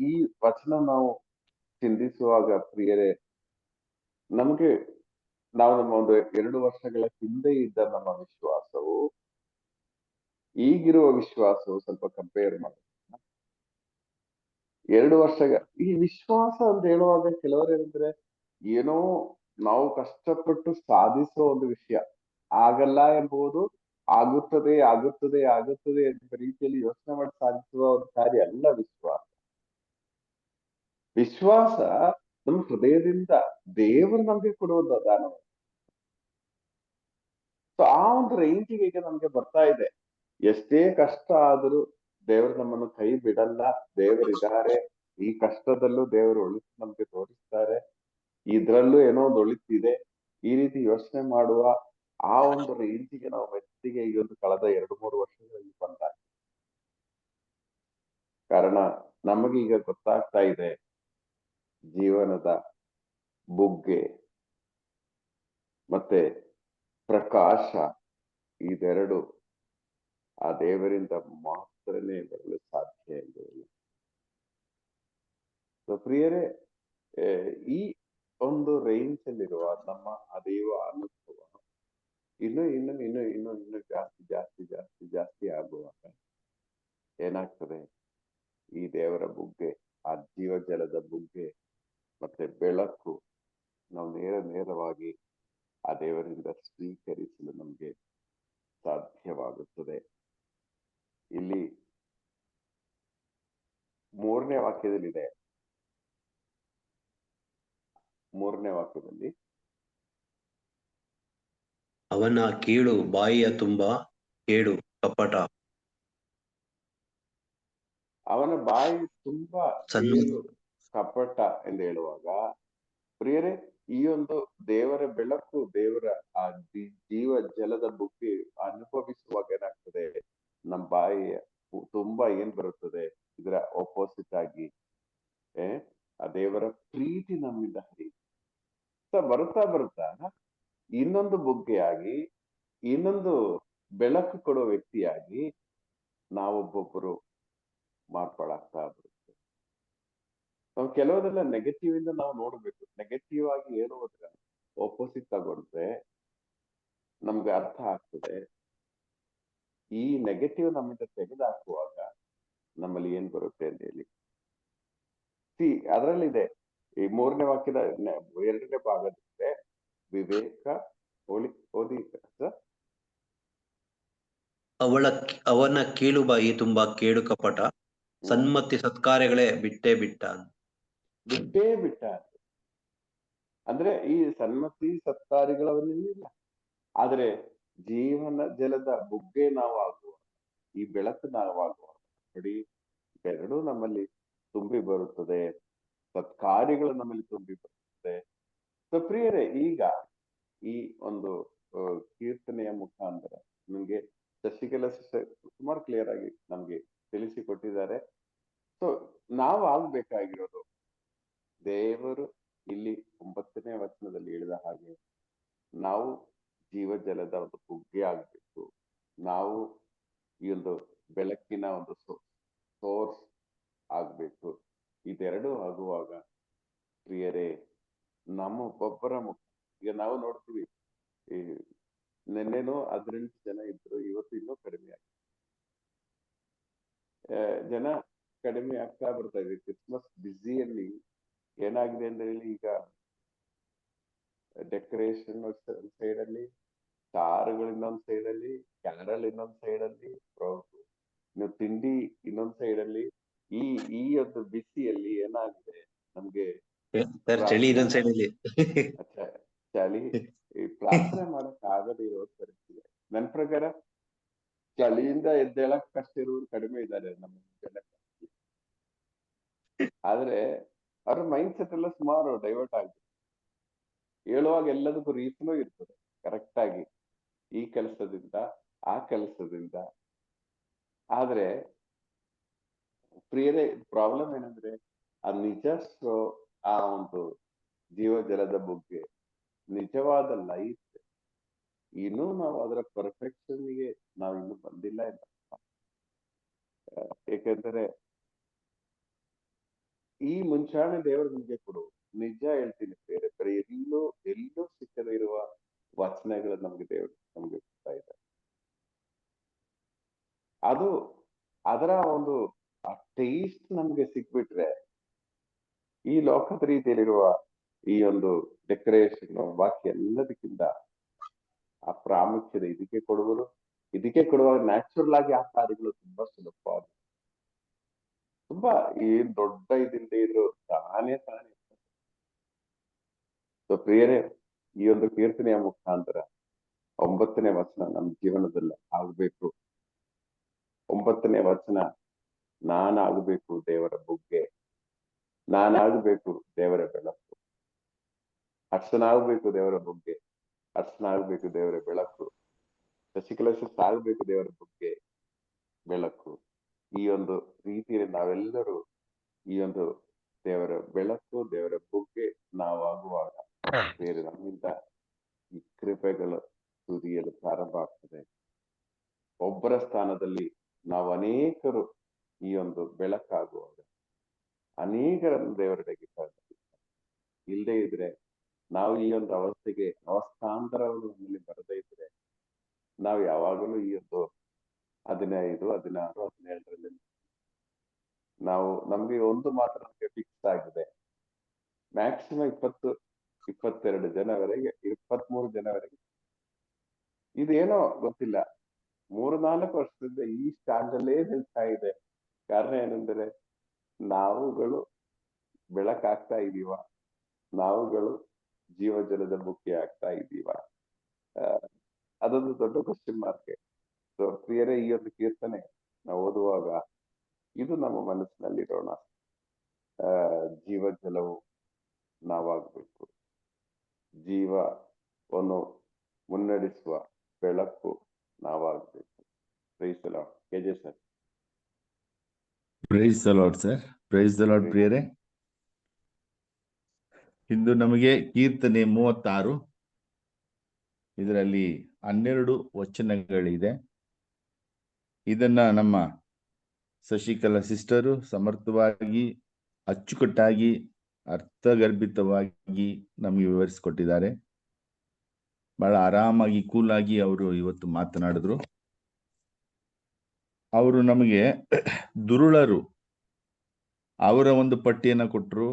ಈ ವಚನ ನಾವು ಚಿಂತಿಸುವಾಗ ಪ್ರಿಯರೇ, ನಮ್ಗೆ ನಾವು ನಮ್ಮ ಒಂದು 2 ವರ್ಷಗಳ ಹಿಂದೆ ಇದ್ದ ನಮ್ಮ ವಿಶ್ವಾಸವು ಈಗಿರುವ ವಿಶ್ವಾಸವು ಸ್ವಲ್ಪ ಕಂಪೇರ್ ಮಾಡೋಣ. 2 ವರ್ಷಗಳ ಈ ವಿಶ್ವಾಸ ಅಂತ ಹೇಳುವಾಗ ಕೆಲವರೇನಂದ್ರೆ ಏನೋ ನಾವು ಕಷ್ಟಪಟ್ಟು ಸಾಧಿಸುವ ಒಂದು ವಿಷಯ, ಆಗಲ್ಲ ಎಂಬುದು ಆಗುತ್ತದೆ ಆಗುತ್ತದೆ ಆಗುತ್ತದೆ ಎಂಬ ರೀತಿಯಲ್ಲಿ ಯೋಚನೆ ಮಾಡಿ ಸಾಧಿಸುವ ಒಂದು ಕಾರ್ಯ ಅಲ್ಲ ವಿಶ್ವಾಸ. ವಿಶ್ವಾಸ ನಮ್ಮ ಹೃದಯದಿಂದ ದೇವರು ನಮ್ಗೆ ಕೊಡುವಂತ ದಾನ. ಸೊ ಆ ಒಂದು ರೇಂಜಿಗೆ ಈಗ ನಮ್ಗೆ ಬರ್ತಾ ಇದೆ. ಎಷ್ಟೇ ಕಷ್ಟ ಆದರೂ ದೇವರು ನಮ್ಮನ್ನು ಕೈ ಬಿಡಲ್ಲ, ದೇವರಿದ್ದಾರೆ, ಈ ಕಷ್ಟದಲ್ಲೂ ದೇವರು ಒಳಿತು ನಮ್ಗೆ ತೋರಿಸ್ತಾರೆ, ಇದ್ರಲ್ಲೂ ಏನೋ ಒಂದು ಒಳಿತಿದೆ, ಈ ರೀತಿ ಯೋಚನೆ ಮಾಡುವ ಆ ಒಂದು ರೇಂಜಿಗೆ ನಾವು ಮೆತ್ತಿಗೆ ಈ ಒಂದು ಕಳೆದ 2-3 ವರ್ಷಗಳಲ್ಲಿ ಬಂದಾಗ, ಕಾರಣ ನಮಗೀಗ ಗೊತ್ತಾಗ್ತಾ ಇದೆ ಜೀವನದ ಬುಗ್ಗೆ ಮತ್ತೆ ಪ್ರಕಾಶ ಇದೆರಡು ಆ ದೇವರಿಂದ ಮಾತ್ರನೇ ಬರಲು ಸಾಧ್ಯ ಎಂಬುದಿಲ್ಲ. ಪ್ರಿಯರೇ, ಈ ಒಂದು ರೇಂಜ್ ಅಲ್ಲಿರುವ ನಮ್ಮ ಅದೇವ ಅನುಭವ ಇನ್ನು ಜಾಸ್ತಿ ಆಗುವಾಗ ಏನಾಗ್ತದೆ, ಈ ದೇವರ ಬುಗ್ಗೆ, ಆ ಜೀವ ಜಲದ ಬುಗ್ಗೆ ಮತ್ತೆ ಬೆಳಕು ನಾವು ನೇರವಾಗಿ ಆ ದೇವರಿಂದ ಸ್ವೀಕರಿಸಲು ನಮ್ಗೆ ಸಾಧ್ಯವಾಗುತ್ತದೆ. ಇಲ್ಲಿ 3ನೇ ವಾಕ್ಯದಲ್ಲಿದೆ. 3ನೇ ವಾಕ್ಯದಲ್ಲಿ ಅವನ ಕೀಳು ಬಾಯಿಯ ತುಂಬ ಕೇಡು ಕಪಟ ಅವನ ಬಾಯಿ ತುಂಬಾ ಸಣ್ಣ ಕೇಳು ಕಪಟ ಎಂದು ಹೇಳುವಾಗ ಪ್ರಿಯರೇ, ಈ ಒಂದು ದೇವರ ಬೆಳಕು, ದೇವರ ಆ ಜೀವ ಜಲದ ಬುಕ್ಕಿ ಅನುಭವಿಸುವಾಗ ಏನಾಗ್ತದೆ, ನಮ್ಮ ಬಾಯಿ ತುಂಬಾ ಏನ್ ಬರುತ್ತದೆ, ಇದರ ಆಪೋಸಿಟ್ ಆಗಿ ಆ ದೇವರ ಪ್ರೀತಿ ನಮ್ಮಿಂದ ಹರಿಯುತ್ತೆ. ಬರುತ್ತಾ ಬರುತ್ತಾ ಇನ್ನೊಂದು ಬುಗ್ಗೆಯಾಗಿ, ಇನ್ನೊಂದು ಬೆಳಕು ಕೊಡುವ ವ್ಯಕ್ತಿಯಾಗಿ ನಾವೊಬ್ಬೊಬ್ಬರು ಮಾರ್ಪಾಡಾಗ್ತಾ ಬರುತ್ತೆ. ನಾವು ಕೆಲವುದೆಲ್ಲ ನೆಗೆಟಿವ್ ಇಂದ ನಾವು ನೋಡ್ಬೇಕು. ನೆಗೆಟಿವ್ ಆಗಿ ಹೇಳುವುದ್ರ ಆಪೋಸಿಟ್ ತಗೊಂಡ್ರೆ ನಮ್ಗೆ ಅರ್ಥ ಆಗ್ತದೆ. ಈ ನೆಗೆಟಿವ್ ನಮ್ಮಿಂದ ತೆಗೆದುಹಾಕುವಾಗ ನಮ್ಮಲ್ಲಿ ಏನ್ ಬರುತ್ತೆ ಅಂತ ಹೇಳಿ. ಅದರಲ್ಲಿದೆ ಈ 3ನೇ ವಾಕ್ಯದ 2ನೇ ಭಾಗದಲ್ಲಿದೆ ವಿವೇಕ. ಓದಿ ಸರ್. ಅವನ ಕೀಳುಬಾಯಿ ತುಂಬಾ ಕೇಡು ಕಪಟ, ಸನ್ಮತಿ ಸತ್ಕಾರ್ಯಗಳೇ ಬಿಟ್ಟೇ ಬಿಟ್ಟ. ಅಂದ್ರೆ ಈ ಸನ್ಮತಿ ಸತ್ಕಾರ್ಯಗಳವನ್ನಿಲ್ಲ, ಆದ್ರೆ ಜೀವನ ಜಲದ ಬುಗ್ಗೆ ನಾವು ಆಗುವ, ಈ ಬೆಳಕು ನಾವು ಆಗುವ ನೋಡಿ, ಎರಡೂ ನಮ್ಮಲ್ಲಿ ತುಂಬಿ ಬರುತ್ತದೆ, ಸತ್ಕಾರ್ಯಗಳು ನಮ್ಮಲ್ಲಿ ತುಂಬಿ ಬರುತ್ತದೆ. ಸೊ ಪ್ರಿಯರೇ, ಈಗ ಈ ಒಂದು ಕೀರ್ತನೆಯ ಮುಖಾಂತರ ನಮ್ಗೆ ಶಶಿಕಲಾ ಸುಮಾರು ಕ್ಲಿಯರ್ ಆಗಿ ನಮ್ಗೆ ತಿಳಿಸಿಕೊಟ್ಟಿದ್ದಾರೆ. ಸೊ ನಾವು ಆಗ್ಬೇಕಾಗಿರೋದು, ದೇವರು ಇಲ್ಲಿ 9ನೇ ವಚನದಲ್ಲಿ ಹೇಳಿದ ಹಾಗೆ ನಾವು ಜೀವಜಲದ ಒಂದು ಬುಗ್ಗೆ ಆಗ್ಬೇಕು. ನಾವು ಈ ಒಂದು ಬೆಳಕಿನ ಒಂದು ಸೋರ್ಸ್ ಆಗ್ಬೇಕು. ಇದೆರಡೂ ಆಗುವಾಗ ಪ್ರಿಯರೇ, ನಮ್ಮ ಒಬ್ಬೊಬ್ಬರ ಮುಖ, ಈಗ ನಾವು ನೋಡ್ತೀವಿ, ಈ ನಿನ್ನೆನೂ 18 ಜನ ಇದ್ರು, ಇವತ್ತು ಇನ್ನೂ ಕಡಿಮೆ ಆಗಿದೆ. ಜನ ಕಡಿಮೆ ಆಗ್ತಾ ಬರ್ತಾ ಇದೆ. ಕ್ರಿಸ್ಮಸ್ ಬ್ಯುಸಿಯಲ್ಲಿ ಏನಾಗಿದೆ ಅಂದ್ರೆ, ಈಗ ಡೆಕೋರೇಷನ್ ಸೈಡ್ ಅಲ್ಲಿ, ಸ್ಟಾರ್ಗಳು ಇನ್ನೊಂದ್ ಸೈಡ್ ಅಲ್ಲಿ, ಕ್ಯಾರಲ್ ಇನ್ನೊಂದ್ ಸೈಡ್ ಅಲ್ಲಿ, ಇನ್ನು ತಿಂಡಿ ಇನ್ನೊಂದ್ ಸೈಡ್ ಅಲ್ಲಿ. ಈ ಒಂದು ಬಿಸಿಯಲ್ಲಿ ಏನಾಗಿದೆ ನಮ್ಗೆ ಚಳಿ ಇದೊಂದ್ ಸೈಡ್ ಅಲ್ಲಿ ಚಳಿ, ಈ ಪ್ರಾರ್ಥನೆ ಮಾಡಕ್ ಆಗದೆ ಇರೋ ಪರಿಸ್ಥಿತಿ. ನನ್ ಪ್ರಕಾರ ಚಳಿಯಿಂದ ಎದ್ದೇಳಕ್ ಕಷ್ಟ ಇರುವುದು ಕಡಿಮೆ ಇದ್ದಾರೆ ನಮ್ಮ ಜನ. ಆದ್ರೆ ಅವ್ರ ಮೈಂಡ್ ಸೆಟ್ ಎಲ್ಲ ಸುಮಾರು ಡೈವರ್ಟ್ ಆಗಿದೆ. ಹೇಳುವಾಗ ಎಲ್ಲದಕ್ಕೂ ರೀತಿನೂ ಇರ್ತದೆ ಕರೆಕ್ಟ್ ಆಗಿ, ಈ ಕೆಲಸದಿಂದ ಆ ಕೆಲಸದಿಂದ. ಆದ್ರೆ ಪ್ರಿಯರೇ, ಪ್ರಾಬ್ಲಮ್ ಏನಂದ್ರೆ, ಆ ಆ ಒಂದು ಜೀವ ಜಲದ ಬಗ್ಗೆ ನಿಜವಾದ ಲೈಫ್ ಇನ್ನೂ ನಾವು ಅದರ ಪರ್ಫೆಕ್ಷನ್ಗೆ ನಾವು ಇನ್ನೂ ಬಂದಿಲ್ಲ ಇಲ್ಲ. ಏಕೆಂದರೆ ಈ ಮುಂಚಾಣೆ ದೇವರು ನಿಮ್ಗೆ ಕೊಡು. ನಿಜ ಹೇಳ್ತೀನಿ ಬೇರೆ ಬೇರೆ ಎಲ್ಲೂ ಸಿಕ್ಕದೇ ಇರುವ ವಚನಗಳು ನಮ್ಗೆ ದೇವರು ನಮ್ಗೆ ಕೊಡ್ತಾ ಇದ್ದಾರೆ. ಅದು ಅದರ ಒಂದು ಆ ಟೇಸ್ಟ್ ನಮ್ಗೆ ಸಿಕ್ಬಿಟ್ರೆ, ಈ ಲೋಕದ ರೀತಿಯಲ್ಲಿರುವ ಈ ಒಂದು ಡೆಕೋರೇಷನ್ ಬಾಕಿ ಎಲ್ಲದಕ್ಕಿಂತ ಆ ಪ್ರಾಮುಖ್ಯತೆ ಇದಕ್ಕೆ ಕೊಡುವಾಗ ನ್ಯಾಚುರಲ್ ಆಗಿ ಆ ಕಾರ್ಯಗಳು ತುಂಬಾ ಸುಲಭವಾದ, ತುಂಬಾ ಏನ್ ದೊಡ್ಡ ಇದಿಲ್ಲದೆ ಇದ್ರು ತಾನೇ. ಸೊ ಪ್ರಿಯರೇ, ಈ ಒಂದು ಕೀರ್ತನೆಯ ಮುಖಾಂತರ 9ನೇ ವಚನ ನಮ್ಮ ಜೀವನದಲ್ಲಿ ಆಗ್ಬೇಕು. 9ನೇ ವಚನ, ನಾನಾಗಬೇಕು ದೇವರ ಬುಗ್ಗೆ, ನಾನಾಗಬೇಕು ದೇವರ ಬೆಳಕು, ಅರ್ಶನಾಗಬೇಕು ದೇವರ ಬುಗ್ಗೆ, ಅರ್ಶನಾಗಬೇಕು ದೇವರ ಬೆಳಕು, ಶಶಿಕಲಶ ಆಗಬೇಕು ದೇವರ ಬುಗ್ಗೆ ಬೆಳಕು. ಈ ಒಂದು ರೀತಿಯಲ್ಲಿ ನಾವೆಲ್ಲರೂ ಈ ಒಂದು ದೇವರ ಬೆಳಕು, ದೇವರ ಬುಗ್ಗೆ ನಾವಾಗುವಾಗ ಬೇರೆ ನಮ್ಮಿಂದ ಈ ಕೃಪೆಗಳು ಸುರಿಯಲು ಪ್ರಾರಂಭ ಆಗ್ತದೆ. ಒಬ್ಬರ ಸ್ಥಾನದಲ್ಲಿ ನಾವು ಅನೇಕರು ಈ ಒಂದು ಬೆಳಕಾಗುವಾಗ ಅನೇಕರನ್ನು ದೇವರೆಡೆಗೆ ಇಲ್ಲದೆ ಇದ್ರೆ, ನಾವು ಈ ಒಂದು ಅವಸ್ಥಾಂತರವನ್ನು ನಮ್ಮಲ್ಲಿ ಬರದೇ ಇದ್ರೆ, ನಾವು ಯಾವಾಗಲೂ ಈ ಒಂದು 15, 16, 17ರಲ್ಲಿ ನಮ್ಗೆ ಒಂದು ಮಾತ್ರ ನಮ್ಗೆ ಫಿಕ್ಸ್ ಆಗಿದೆ, ಮ್ಯಾಕ್ಸಿಮಮ್ 20, 22 ಜನವರೆಗೆ, 23 ಜನವರೆಗೆ. ಇದೇನೋ ಗೊತ್ತಿಲ್ಲ, 3-4 ವರ್ಷದಿಂದ ಈ ಸ್ಟ್ಯಾಂಡಲ್ಲೇ ನಿಲ್ತಾ ಇದೆ. ಕಾರಣ ಏನಂದ್ರೆ, ನಾವುಗಳು ಬೆಳಕಾಗ್ತಾ ಇದೀವ, ನಾವುಗಳು ಜೀವಜಲದ ಮುಖ್ಯ ಆಗ್ತಾ ಇದೀವ? ಅದೊಂದು ದೊಡ್ಡ ಕ್ವಶನ್ ಮಾರ್ಕ್. ಸೊ ಪ್ರಿಯರೇ, ಈ ಒಂದು ಕೀರ್ತನೆ ನಾವು ಓದುವಾಗ ಇದು ನಮ್ಮ ಮನಸ್ಸಿನಲ್ಲಿರೋಣ. ಜೀವ ಜಲವು ನಾವಾಗಬೇಕು, ಜೀವವನ್ನು ಮುನ್ನಡೆಸುವ ಬೆಳಕು ನಾವಾಗಬೇಕು. Praise the Lord. KJ sir. Praise the Lord sir. Praise the Lord ಪ್ರಿಯರೇ. ಇಂದು ನಮಗೆ ಕೀರ್ತನೆ 36, ಇದರಲ್ಲಿ 12 ವಚನಗಳಿದೆ. ಇದನ್ನ ನಮ್ಮ ಶಶಿಕಲಾ ಸಿಸ್ಟರು ಸಮರ್ಥವಾಗಿ, ಅಚ್ಚುಕಟ್ಟಾಗಿ, ಅರ್ಥಗರ್ಭಿತವಾಗಿ ನಮಗೆ ವಿವರಿಸಿಕೊಟ್ಟಿದ್ದಾರೆ. ಬಹಳ ಆರಾಮಾಗಿ, ಕೂಲಾಗಿ ಅವರು ಇವತ್ತು ಮಾತನಾಡಿದ್ರು. ಅವರು ನಮಗೆ ದುರುಳರು ಅವರ ಒಂದು ಪಟ್ಟಿಯನ್ನ ಕೊಟ್ಟರು.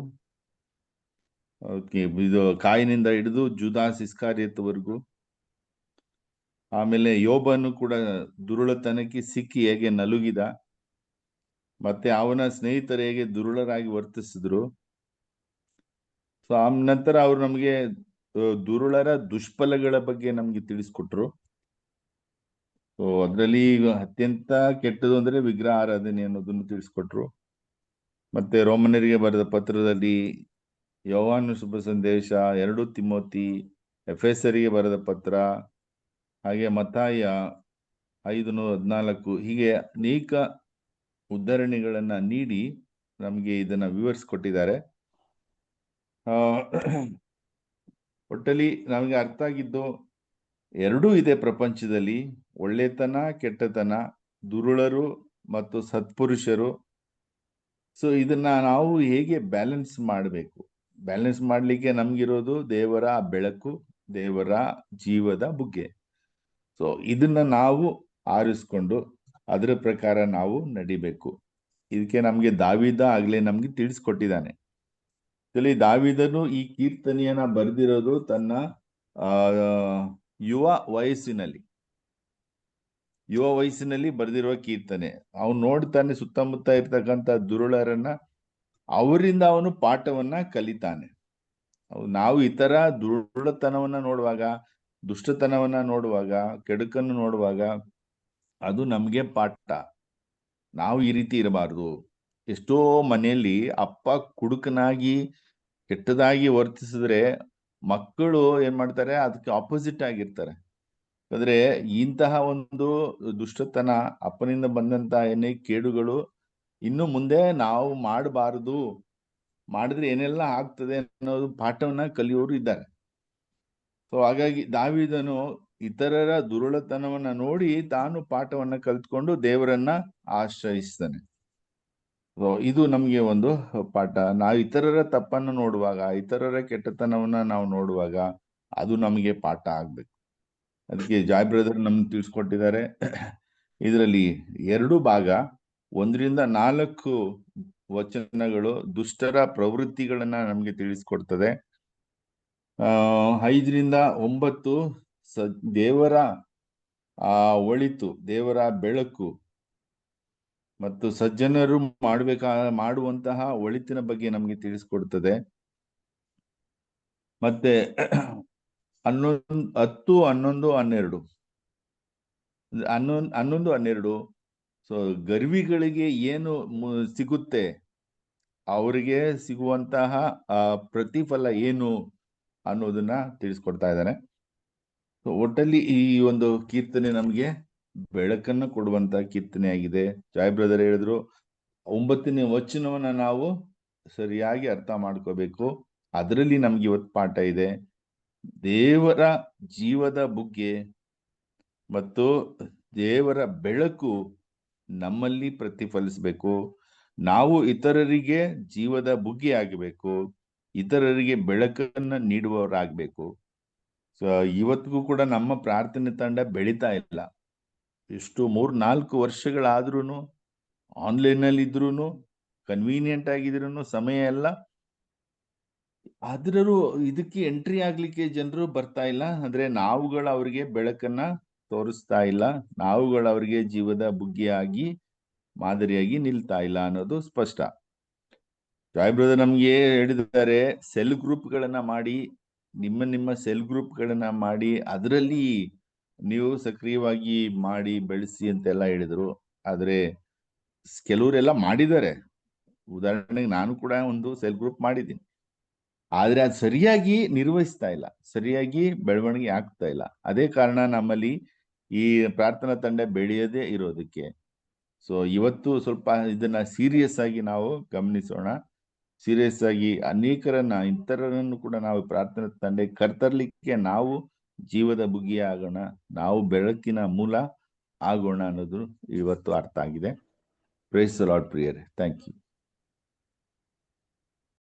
ಇದು ಕಾಯಿನಿಂದ ಹಿಡಿದು ಜುದಾಸ್ ಇಸ್ಕಾರಿಯತ್ವರೆಗೂ. ಆಮೇಲೆ ಯೋಬನು ಕೂಡ ದುರುಳತನಕ್ಕೆ ಸಿಕ್ಕಿ ಹೇಗೆ ನಲುಗಿದ, ಮತ್ತೆ ಅವನ ಸ್ನೇಹಿತರು ಹೇಗೆ ದುರುಳರಾಗಿ ವರ್ತಿಸಿದ್ರು. ಸೊ ಆ ನಂತರ ಅವರು ನಮಗೆ ದುರುಳರ ದುಷ್ಫಲಗಳ ಬಗ್ಗೆ ನಮ್ಗೆ ತಿಳಿಸ್ಕೊಟ್ರು. ಸೊ ಅದರಲ್ಲಿ ಈಗ ಅತ್ಯಂತ ಕೆಟ್ಟದು ಅಂದ್ರೆ ವಿಗ್ರಹ ಆರಾಧನೆ ಅನ್ನೋದನ್ನು ತಿಳಿಸ್ಕೊಟ್ರು. ಮತ್ತೆ ರೋಮನರಿಗೆ ಬರೆದ ಪತ್ರದಲ್ಲಿ ಯೋಹಾನ ಶುಭ ಸಂದೇಶ, 2 ತಿಮೋತಿ, ಎಫೆಸರಿಗೆ ಬರೆದ ಪತ್ರ, ಹಾಗೆ ಮತ್ತಾಯ 5:14 ಹೀಗೆ ಅನೇಕ ಉದಾಹರಣೆಗಳನ್ನ ನೀಡಿ ನಮಗೆ ಇದನ್ನ ವಿವರಿಸ್ಕೊಟ್ಟಿದ್ದಾರೆ. ಒಟ್ಟಲ್ಲಿ ನಮಗೆ ಅರ್ಥ ಆಗಿದ್ದು ಎರಡೂ ಇದೆ ಪ್ರಪಂಚದಲ್ಲಿ, ಒಳ್ಳೆತನ ಕೆಟ್ಟತನ, ದುರುಳರು ಮತ್ತು ಸತ್ಪುರುಷರು. ಸೊ ಇದನ್ನ ನಾವು ಹೇಗೆ ಬ್ಯಾಲೆನ್ಸ್ ಮಾಡಬೇಕು? ಬ್ಯಾಲೆನ್ಸ್ ಮಾಡ್ಲಿಕ್ಕೆ ನಮ್ಗಿರೋದು ದೇವರ ಬೆಳಕು, ದೇವರ ಜೀವದ ಬುಗ್ಗೆ. ಸೊ ಇದನ್ನ ನಾವು ಆರಿಸ್ಕೊಂಡು ಅದರ ಪ್ರಕಾರ ನಾವು ನಡಿಬೇಕು. ಇದಕ್ಕೆ ನಮ್ಗೆ ದಾವೀದ ಆಗ್ಲೇ ನಮ್ಗೆ ತಿಳಿಸ್ಕೊಟ್ಟಿದ್ದಾನೆ. ದಾವೀದನು ಈ ಕೀರ್ತನೆಯನ್ನ ಬರೆದಿರೋದು ತನ್ನ ಯುವ ವಯಸ್ಸಿನಲ್ಲಿ ಬರೆದಿರುವ ಕೀರ್ತನೆ. ಅವನು ನೋಡ್ತಾನೆ ಸುತ್ತಮುತ್ತ ಇರ್ತಕ್ಕಂಥ ದುರುಳರನ್ನ, ಅವರಿಂದ ಅವನು ಪಾಠವನ್ನ ಕಲಿತಾನೆ. ನಾವು ಇತರ ದುರುಳತನವನ್ನ ನೋಡುವಾಗ, ದುಷ್ಟತನವನ್ನ ನೋಡುವಾಗ, ಕೆಡುಕನ್ನು ನೋಡುವಾಗ ಅದು ನಮ್ಗೆ ಪಾಠ. ನಾವು ಈ ರೀತಿ ಇರಬಾರ್ದು. ಎಷ್ಟೋ ಮನೆಯಲ್ಲಿ ಅಪ್ಪ ಕುಡುಕನಾಗಿ ಕೆಟ್ಟದಾಗಿ ವರ್ತಿಸಿದ್ರೆ ಮಕ್ಕಳು ಏನ್ ಮಾಡ್ತಾರೆ, ಅದಕ್ಕೆ ಆಪೋಸಿಟ್ ಆಗಿರ್ತಾರೆ. ಅಂದ್ರೆ ಇಂತಹ ಒಂದು ದುಷ್ಟತನ, ಅಪ್ಪನಿಂದ ಬಂದಂತ ಏನೇ ಕೇಡುಗಳು ಇನ್ನು ಮುಂದೆ ನಾವು ಮಾಡಬಾರದು, ಮಾಡಿದ್ರೆ ಏನೆಲ್ಲ ಆಗ್ತದೆ ಅನ್ನೋದು ಪಾಠವನ್ನ ಕಲಿಯೋರು ಇದ್ದಾರೆ. ಸೊ ಹಾಗಾಗಿ ದಾವೀದನು ಇತರರ ದುರುಳತನವನ್ನ ನೋಡಿ ತಾನು ಪಾಠವನ್ನ ಕಲ್ತ್ಕೊಂಡು ದೇವರನ್ನ ಆಶ್ರಯಿಸ್ತಾನೆ. ಸೊ ಇದು ನಮ್ಗೆ ಒಂದು ಪಾಠ. ನಾವು ಇತರರ ತಪ್ಪನ್ನು ನೋಡುವಾಗ, ಇತರರ ಕೆಟ್ಟತನವನ್ನ ನಾವು ನೋಡುವಾಗ ಅದು ನಮಗೆ ಪಾಠ ಆಗ್ಬೇಕು. ಅದಕ್ಕೆ ಜಾಯ್ ಬ್ರದರ್ ನಮ್ಗೆ ತಿಳಿಸ್ಕೊಟ್ಟಿದ್ದಾರೆ. ಇದರಲ್ಲಿ 2 ಭಾಗ, 1-4 ವಚನಗಳು ದುಷ್ಟರ ಪ್ರವೃತ್ತಿಗಳನ್ನ ನಮ್ಗೆ ತಿಳಿಸ್ಕೊಡ್ತದೆ. 5-9 ದೇವರ ಒಳಿತು, ದೇವರ ಬೆಳಕು ಮತ್ತು ಸಜ್ಜನರು ಮಾಡುವಂತಹ ಒಳಿತಿನ ಬಗ್ಗೆ ನಮ್ಗೆ ತಿಳಿಸ್ಕೊಡ್ತದೆ. ಮತ್ತೆ 10, 11, 12 ಸೊ ಗರ್ವಿಗಳಿಗೆ ಏನು ಸಿಗುತ್ತೆ, ಅವರಿಗೆ ಸಿಗುವಂತಹ ಪ್ರತಿಫಲ ಏನು ಅನ್ನೋದನ್ನ ತಿಳಿಸ್ಕೊಡ್ತಾ ಇದ್ದಾನೆ. ಒಟ್ಟಲ್ಲಿ ಈ ಒಂದು ಕೀರ್ತನೆ ನಮ್ಗೆ ಬೆಳಕನ್ನು ಕೊಡುವಂತ ಕೀರ್ತನೆ ಆಗಿದೆ. ಜಾಯ್ ಬ್ರದರ್ ಹೇಳಿದ್ರು 9ನೇ ವಚನವನ್ನ ನಾವು ಸರಿಯಾಗಿ ಅರ್ಥ ಮಾಡ್ಕೋಬೇಕು. ಅದರಲ್ಲಿ ನಮ್ಗೆ ಇವತ್ತು ಪಾಠ ಇದೆ. ದೇವರ ಜೀವದ ಬುಗ್ಗೆ ಮತ್ತು ದೇವರ ಬೆಳಕು ನಮ್ಮಲ್ಲಿ ಪ್ರತಿಫಲಿಸಬೇಕು. ನಾವು ಇತರರಿಗೆ ಜೀವದ ಬುಗ್ಗೆ ಆಗಬೇಕು, ಇತರರಿಗೆ ಬೆಳಕನ್ನ ನೀಡುವವರಾಗಬೇಕು. ಸೊ ಇವತ್ತಿಗೂ ಕೂಡ ನಮ್ಮ ಪ್ರಾರ್ಥನೆ ತಂಡ ಬೆಳೀತಾ ಇಲ್ಲ. ಎಷ್ಟು 3-4 ವರ್ಷಗಳಾದ್ರೂ ಆನ್ಲೈನಲ್ಲಿ ಇದ್ರೂ, ಕನ್ವೀನಿಯಂಟ್ ಆಗಿದ್ರು ಸಮಯ ಎಲ್ಲ, ಆದ್ರೂ ಇದಕ್ಕೆ ಎಂಟ್ರಿ ಆಗ್ಲಿಕ್ಕೆ ಜನರು ಬರ್ತಾ ಇಲ್ಲ. ಅಂದ್ರೆ ನಾವುಗಳು ಅವರಿಗೆ ಬೆಳಕನ್ನ ತೋರಿಸ್ತಾ ಇಲ್ಲ, ನಾವುಗಳು ಅವರಿಗೆ ಜೀವದ ಬುಗ್ಗಿಯಾಗಿ ಮಾದರಿಯಾಗಿ ನಿಲ್ತಾ ಇಲ್ಲ ಅನ್ನೋದು ಸ್ಪಷ್ಟ. ಜಾಯ್ ಬ್ರದರ್ ನಮ್ಗೆ ಹೇಳಿದ್ದಾರೆ, ಸೆಲ್ ಗ್ರೂಪ್ಗಳನ್ನ ಮಾಡಿ, ನಿಮ್ಮ ಸೆಲ್ ಗ್ರೂಪ್ಗಳನ್ನ ಮಾಡಿ ಅದರಲ್ಲಿ ನೀವು ಸಕ್ರಿಯವಾಗಿ ಮಾಡಿ ಬೆಳೆಸಿ ಅಂತೆಲ್ಲ ಹೇಳಿದ್ರು. ಆದ್ರೆ ಕೆಲವರೆಲ್ಲ ಮಾಡಿದ್ದಾರೆ. ಉದಾಹರಣೆಗೆ ನಾನು ಕೂಡ ಒಂದು ಸೆಲ್ಫ್ ಗ್ರೂಪ್ ಮಾಡಿದ್ದೀನಿ. ಆದ್ರೆ ಅದು ಸರಿಯಾಗಿ ನಿರ್ವಹಿಸ್ತಾ ಇಲ್ಲ, ಸರಿಯಾಗಿ ಬೆಳವಣಿಗೆ ಆಗ್ತಾ ಇಲ್ಲ. ಅದೇ ಕಾರಣ ನಮ್ಮಲ್ಲಿ ಈ ಪ್ರಾರ್ಥನಾ ತಂಡ ಬೆಳೆಯದೇ ಇರೋದಕ್ಕೆ. ಸೊ ಇವತ್ತು ಸ್ವಲ್ಪ ಇದನ್ನ ಸೀರಿಯಸ್ ಆಗಿ ನಾವು ಗಮನಿಸೋಣ. ಸೀರಿಯಸ್ ಆಗಿ ಇತರರನ್ನು ಕೂಡ ನಾವು ಪ್ರಾರ್ಥನಾ ತಂಡಕ್ಕೆ ಕರ್ತರ್ಲಿಕ್ಕೆ ನಾವು ಜೀವದ ಬುಗ್ಗಿ ಆಗೋಣ, ನಾವು ಬೆಳಕಿನ ಮೂಲ ಆಗೋಣ ಅನ್ನೋದು ಇವತ್ತು ಅರ್ಥ ಆಗಿದೆ. ಪ್ರೈಸ್ ದಿ ಲಾರ್ಡ್ ಪ್ರಿಯರೇ. Thank you.